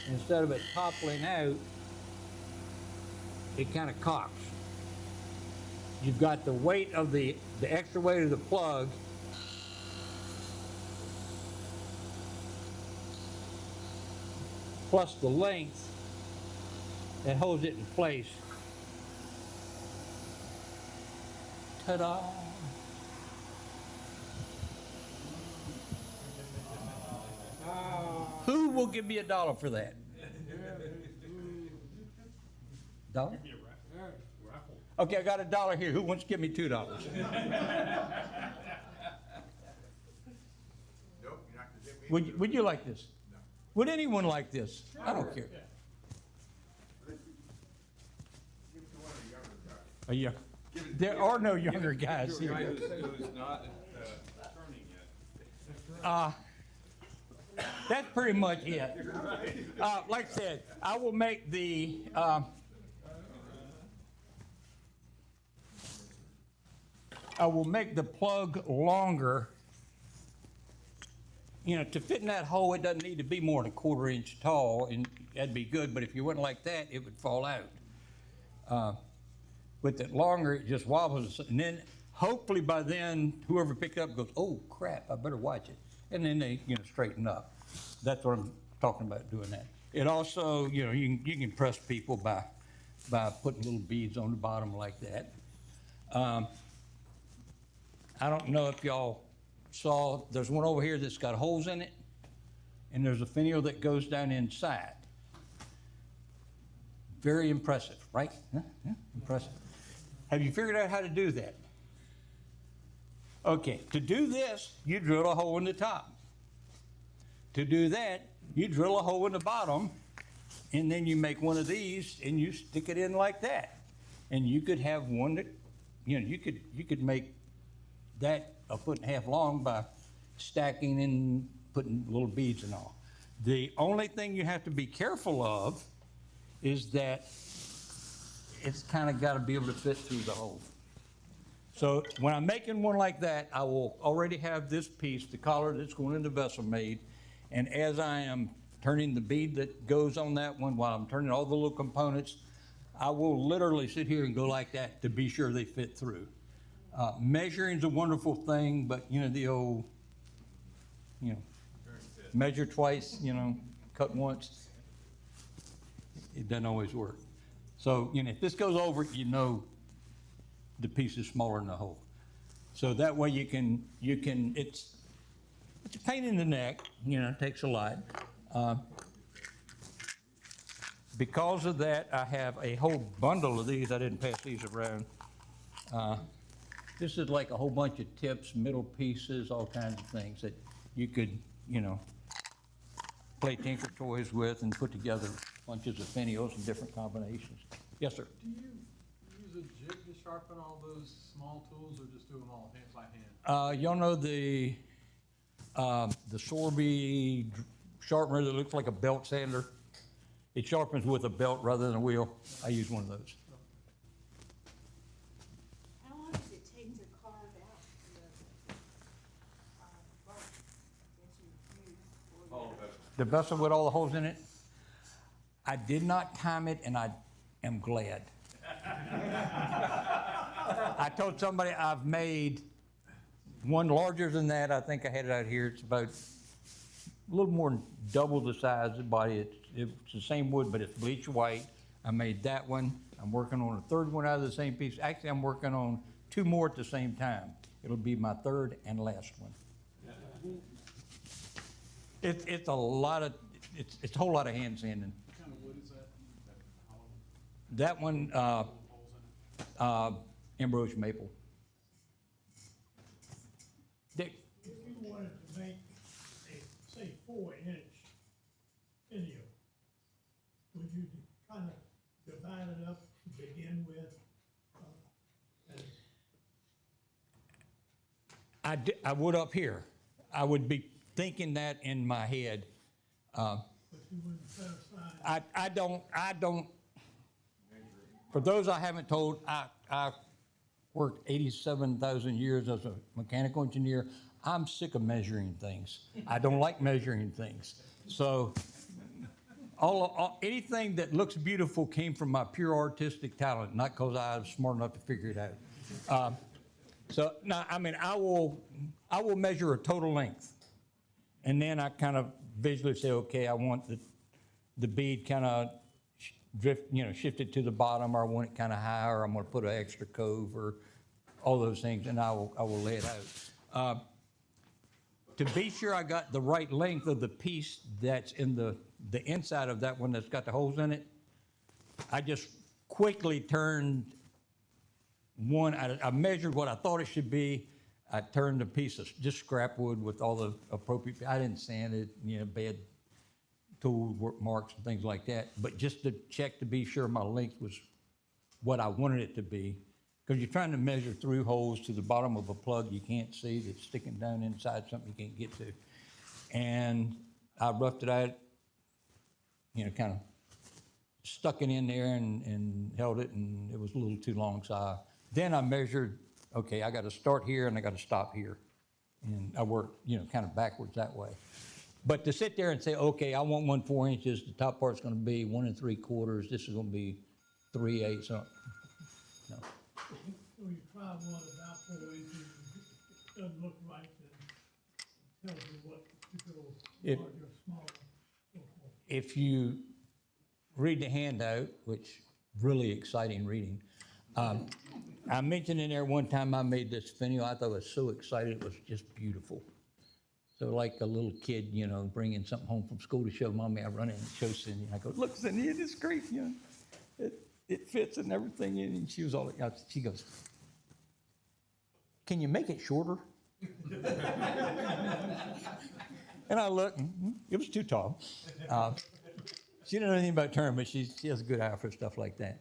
instead of it toppling out, it kind of cocks. You've got the weight of the extra weight of the plug plus the length that holds it in place. Ta-da! Who will give me $1 for that? $1? Okay, I got $1 here. Who wants to give me $2? Nope, you're not gonna get me. Would you like this? No. Would anyone like this? I don't care. Give it to one of the younger guys. Are you? There are no younger guys To a guy here. who's not turning yet. That's pretty much it. Like I said, I will make the, plug longer. You know, to fit in that hole, it doesn't need to be more than a 1/4 inch tall, and that'd be good, but if you went like that, it would fall out. With it longer, it just wobbles, and then hopefully by then, whoever picked it up goes, oh crap, I better watch it. And then they, straighten up. That's what I'm talking about, doing that. It also, you can impress people by putting little beads on the bottom like that. I don't know if y'all saw, there's one over here that's got holes in it, and there's a finial that goes down inside. Very impressive, right? Huh? Yeah, impressive. Have you figured out how to do that? Okay, to do this, you drill a hole in the top. To do that, you drill a hole in the bottom, and then you make one of these and you stick it in like that. And you could have one that, you could make that 1.5 feet long by stacking and putting little beads and all. The only thing you have to be careful of is that it's kind of got to be able to fit through the hole. So when I'm making one like that, I will already have this piece, the collar that's going in the vessel made, and as I am turning the bead that goes on that one, while I'm turning all the little components, I will literally sit here and go like that to be sure they fit through. Measuring's a wonderful thing, but the old, measure twice, cut once, it doesn't always work. So, if this goes over, the piece is smaller than the hole. So that way you can, it's a pain in the neck, it takes a lot. Because of that, I have a whole bundle of these. I didn't pass these around. This is like a whole bunch of tips, middle pieces, all kinds of things that you could, play tinker toys with and put together bunches of finials in different combinations. Yes, sir. Do you use a jig to sharpen all those small tools, or just do them all hand by hand? Y'all know the Sorby sharpener that looks like a belt sander? It sharpens with a belt rather than a wheel. I use one of those. How long does it take to carve out the bark that you use? The vessel with all the holes in it? I did not time it, and I am glad. I told somebody I've made one larger than that. I think I had it out here. It's about a little more than double the size of the body. It's the same wood, but it's bleach white. I made that one. I'm working on a third one out of the same piece. Actually, I'm working on 2 more at the same time. It'll be my third and last one. It's a lot of, it's a whole lot of hand sanding. What kind of wood is that? Hollow? That one, Holes in it? Ambrose maple. Dick, If you wanted to make a, say, 4-inch finial, would you kind of divide it up to begin with? And I would up here. I would be thinking that in my head. but you wouldn't set aside, I don't, for those I haven't told, I worked 87,000 years as a mechanical engineer. I'm sick of measuring things. I don't like measuring things. So anything that looks beautiful came from my pure artistic talent, not because I was smart enough to figure it out. So now, I mean, I will measure a total length, and then I kind of visually say, okay, I want the bead kind of shifted to the bottom, or I want it kind of high, or I'm going to put an extra cove, or all those things, and I will lay it out. To be sure I got the right length of the piece that's in the inside of that one that's got the holes in it, I just quickly turned one. I measured what I thought it should be. I turned a piece of just scrap wood with all the appropriate, I didn't sand it, bad tool marks and things like that, but just to check to be sure my length was what I wanted it to be. Because you're trying to measure through holes to the bottom of a plug you can't see that's sticking down inside something you can't get to. And I roughed it out, kind of stuck it in there and held it, and it was a little too long. So then I measured, okay, I got to start here and I got to stop here. And I worked, kind of backwards that way. But to sit there and say, okay, I want one 4 inches, the top part's going to be 1 3/4, this is going to be 3/8. No. so you try one about 4 inches, it doesn't look right, then tells you what to go If- larger, smaller, so forth. If you read the handout, which really exciting reading, I mentioned in there one time I made this finial. I thought I was so excited. It was just beautiful. So like a little kid, bringing something home from school to show mommy, I run in and show Cindy. And I go, look, Cindy, it is great. It fits and everything. And she was all, she goes, can you make it shorter? And I looked, it was too tall. She didn't know anything about turn, but she has a good eye for stuff like that.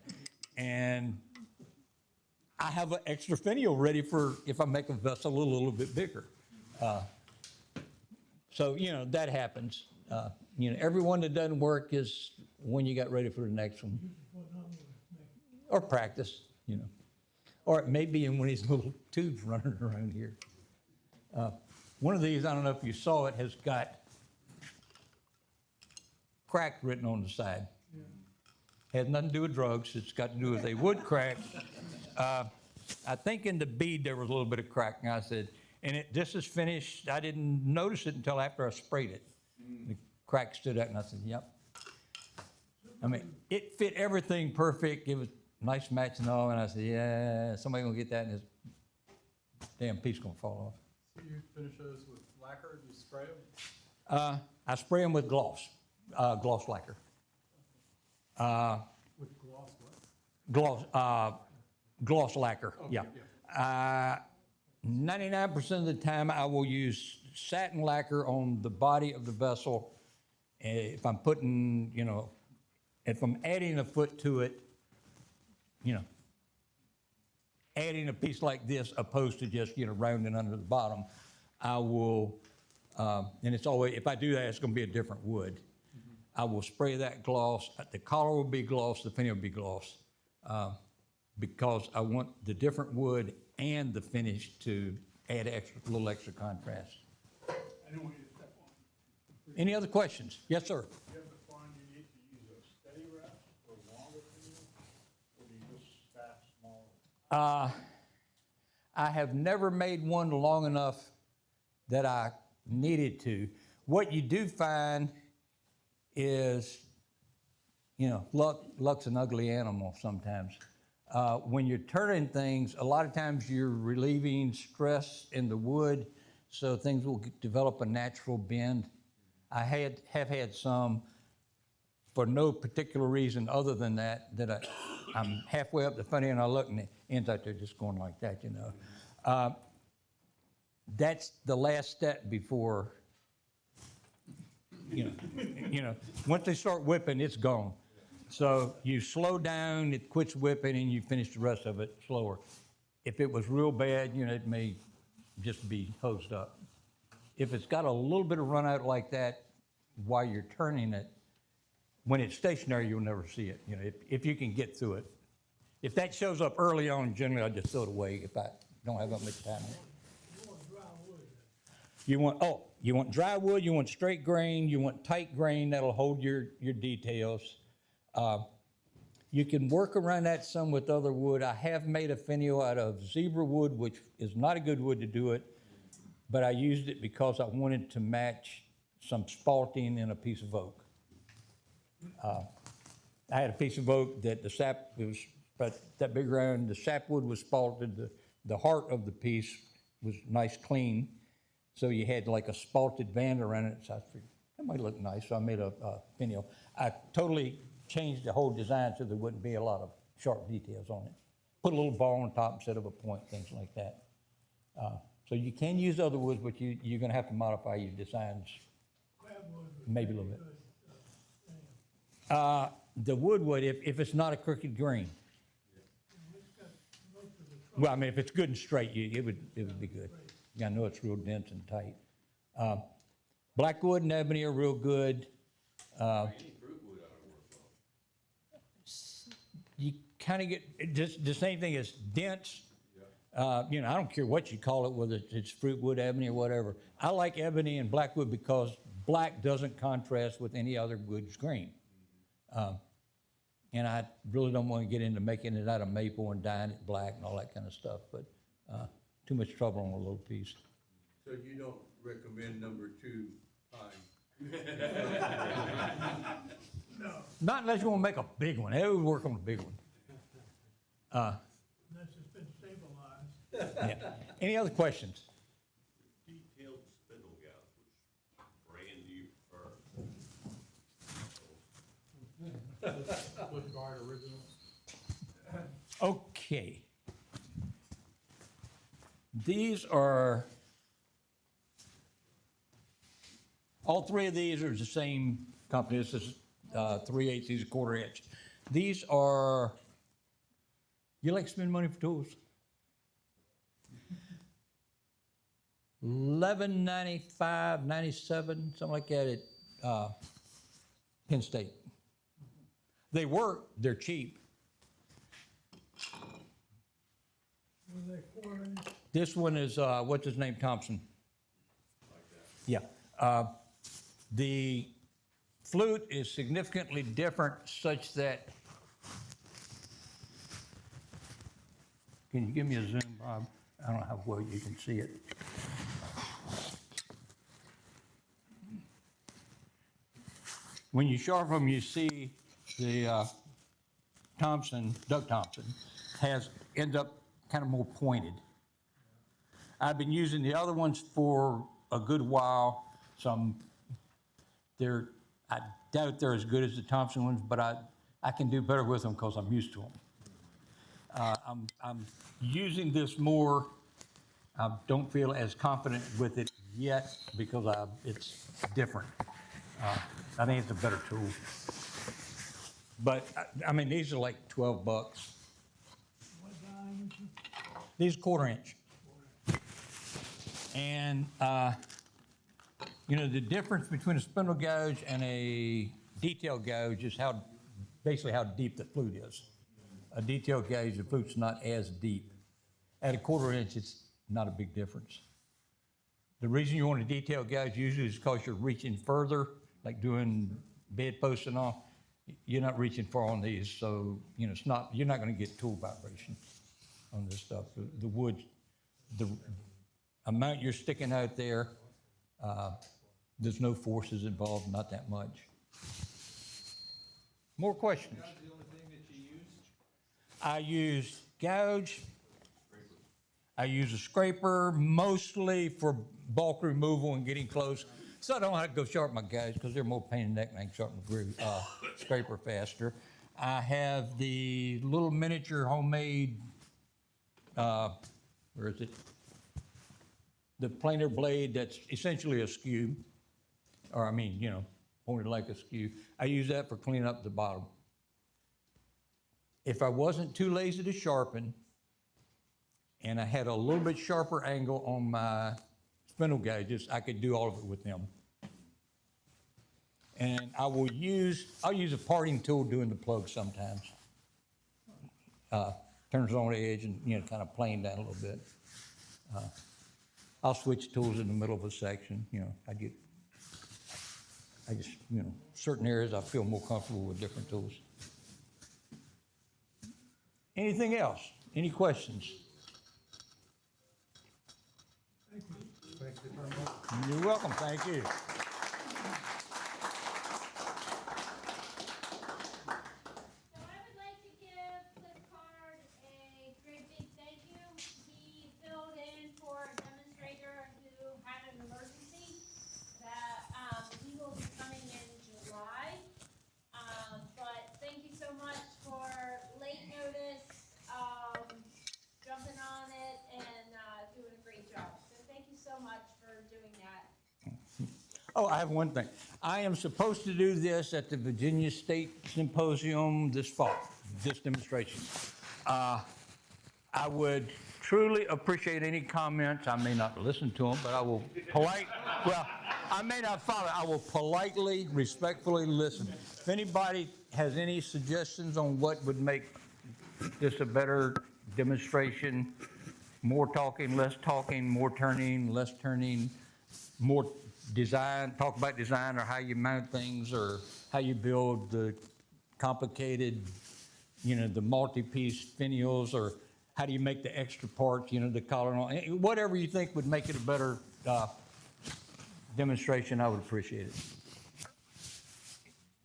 And I have an extra finial ready for if I make a vessel a little bit bigger. So, that happens. Every one that doesn't work is when you got ready for the next one. Or practice, Or it may be in one of these little tubes running around here. One of these, I don't know if you saw it, has got crack written on the side. Has nothing to do with drugs. It's got to do with a wood crack. I think in the bead there was a little bit of crack, and I said, this is finished. I didn't notice it until after I sprayed it. The crack stood out, and I said, yep. I mean, it fit everything perfect. It was nice match and all, and I said, yeah, somebody gonna get that, and this damn piece gonna fall off. So you finish those with lacquer, you spray them? I spray them with gloss lacquer. With gloss what? Gloss lacquer, Okay, yeah. 99% of the time, I will use satin lacquer on the body of the vessel. If I'm putting, if I'm adding a foot to it, adding a piece like this opposed to just, rounding under the bottom, I will, and it's always, if I do that, it's going to be a different wood. I will spray that gloss. The collar will be gloss, the finial will be gloss, because I want the different wood and the finish to add a little extra contrast. I don't want you to step on. Any other questions? Yes, sir. You ever find you need to use a steady I have never made one long enough that I needed to. What you do find is, luck's an ugly animal sometimes. When you're turning things, a lot of times you're relieving stress in the wood, so things will develop a natural bend. I have had some, for no particular reason other than that I'm halfway up the funny and I look and the end's out there just going like that, That's the last step before, once they start whipping, it's gone. So you slow down, it quits whipping, and you finish the rest of it slower. If it was real bad, it may just be hosed up. If it's got a little bit of run out like that while you're turning it, when it's stationary, you'll never see it, if you can get through it. If that shows up early on, generally I just throw it away if I don't have that much time. You want dry wood, you want straight grain, you want tight grain that'll hold your details. You can work around that some with other wood. I have made a finial out of zebra wood, which is not a good wood to do it, but I used it because I wanted to match some spalting in a piece of oak. I had a piece of oak that the sap, it was about that big around, the sapwood was spalted, the heart of the piece was nice clean, so you had like a spalted band around it, so I figured, that might look nice, so I made a finial. I totally changed the whole design so there wouldn't be a lot of sharp details on it. Put a little ball on top instead of a point, things like that. So you can use other woods, but you're gonna have to modify your designs maybe a little bit. The wood, if it's not a crooked grain. Well, I mean, if it's good and straight, it would be good. I know it's real dense and tight. Blackwood and ebony are real good. Any fruit wood ought to work well. You kind of get just the same thing as dense. I don't care what you call it, whether it's fruit wood, ebony, or whatever. I like ebony and blackwood because black doesn't contrast with any other wood's grain. And I really don't want to get into making it out of maple and dyeing it black and all that kind of stuff, but too much trouble on a little piece. So you don't recommend number 2 pine? No, Not unless you want to make a big one. It would work on a big one. unless it's been stabilized. Yeah. Any other questions? Detailed spindle gouge, which brand do you prefer? Wood guard original. Okay. These are, all three of these are the same company. This is 3/8, these are 1/4 inch. These are, you like to spend money for tools? $11.95, $97, something like that at Penn State. They work, they're cheap. Were they 4 inch? This one is, what's his name, Thompson? Yeah. The flute is significantly different such that, can you give me a zoom, Bob? I don't know how well you can see it. When you sharpen them, you see the Doug Thompson, ends up kind of more pointed. I've been using the other ones for a good while. I doubt they're as good as the Thompson ones, but I can do better with them because I'm used to them. I'm using this more. I don't feel as confident with it yet because it's different. I think it's a better tool. But I mean, these are like $12. What diameter? These are 1/4 inch. And, the difference between a spindle gouge and a detail gouge is basically how deep the flute is. A detail gouge, the flute's not as deep. At a 1/4 inch, it's not a big difference. The reason you want a detail gouge usually is because you're reaching further, like doing bedposts and all. You're not reaching far on these, so, you're not going to get tool vibration. on this stuff. The wood, the amount you're sticking out there, there's no forces involved, not that much. More questions? That's the only thing that you use? I use gouge. I use a scraper mostly for bulk removal and getting close. So I don't have to go sharpen my gouge because they're more pain in the neck and I can sharpen the scraper faster. I have the little miniature homemade, where is it? The planer blade that's essentially a skew, or I mean, pointed like a skew. I use that for cleaning up the bottom. If I wasn't too lazy to sharpen, and I had a little bit sharper angle on my spindle gouges, I could do all of it with them. And I'll use a parting tool doing the plug sometimes. Turns it on the edge and, kind of plane down a little bit. I'll switch tools in the middle of a section, I just, certain areas I feel more comfortable with different tools. Anything else? Any questions? Thank you very much. You're welcome, thank you. So I would like to give Cliff Card a great big thank you. He filled in for a demonstrator who had an emergency that, he will be coming in July. But thank you so much for late notice, jumping on it and, doing a great job. So thank you so much for doing that. Oh, I have one thing. I am supposed to do this at the Virginia State Symposium this fall, this demonstration. I would truly appreciate any comments. I may not listen to them, but I will I may not follow. I will politely, respectfully listen. If anybody has any suggestions on what would make this a better demonstration, more talking, more turning, less turning, more design, talk about design or how you mount things or how you build the complicated, the multi-piece finials, or how do you make the extra parts, the collar and all, whatever you think would make it a better demonstration, I would appreciate it.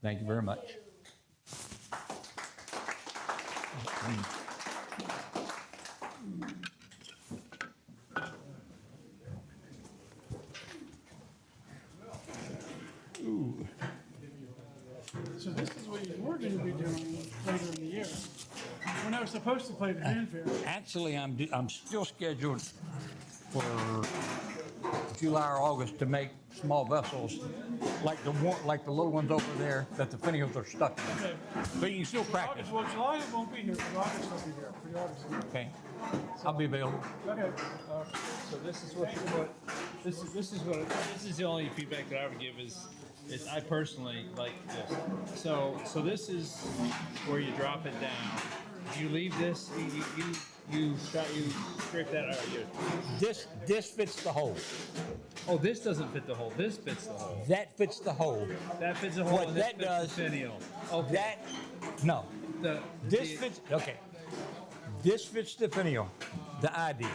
Thank you very much. So this is what you were going to be doing later in the year. We're never supposed to play the fanfare. Actually, I'm still scheduled for July or August to make small vessels like the little ones over there that the finials are stuck in. Okay. But you can still practice. Well, July won't be here, but August will be here. Pre-August will be here. Okay, I'll be available. Okay. So this is this is the only feedback that I would give is I personally like this. So this is where you drop it down. You leave this, you strip that out. This fits the hole. Oh, this doesn't fit the hole. This fits the hole. That fits the hole. That fits the hole. What and this that fits does- the finial. Okay. No. The- This the- fits, okay. This fits the finial, the ID.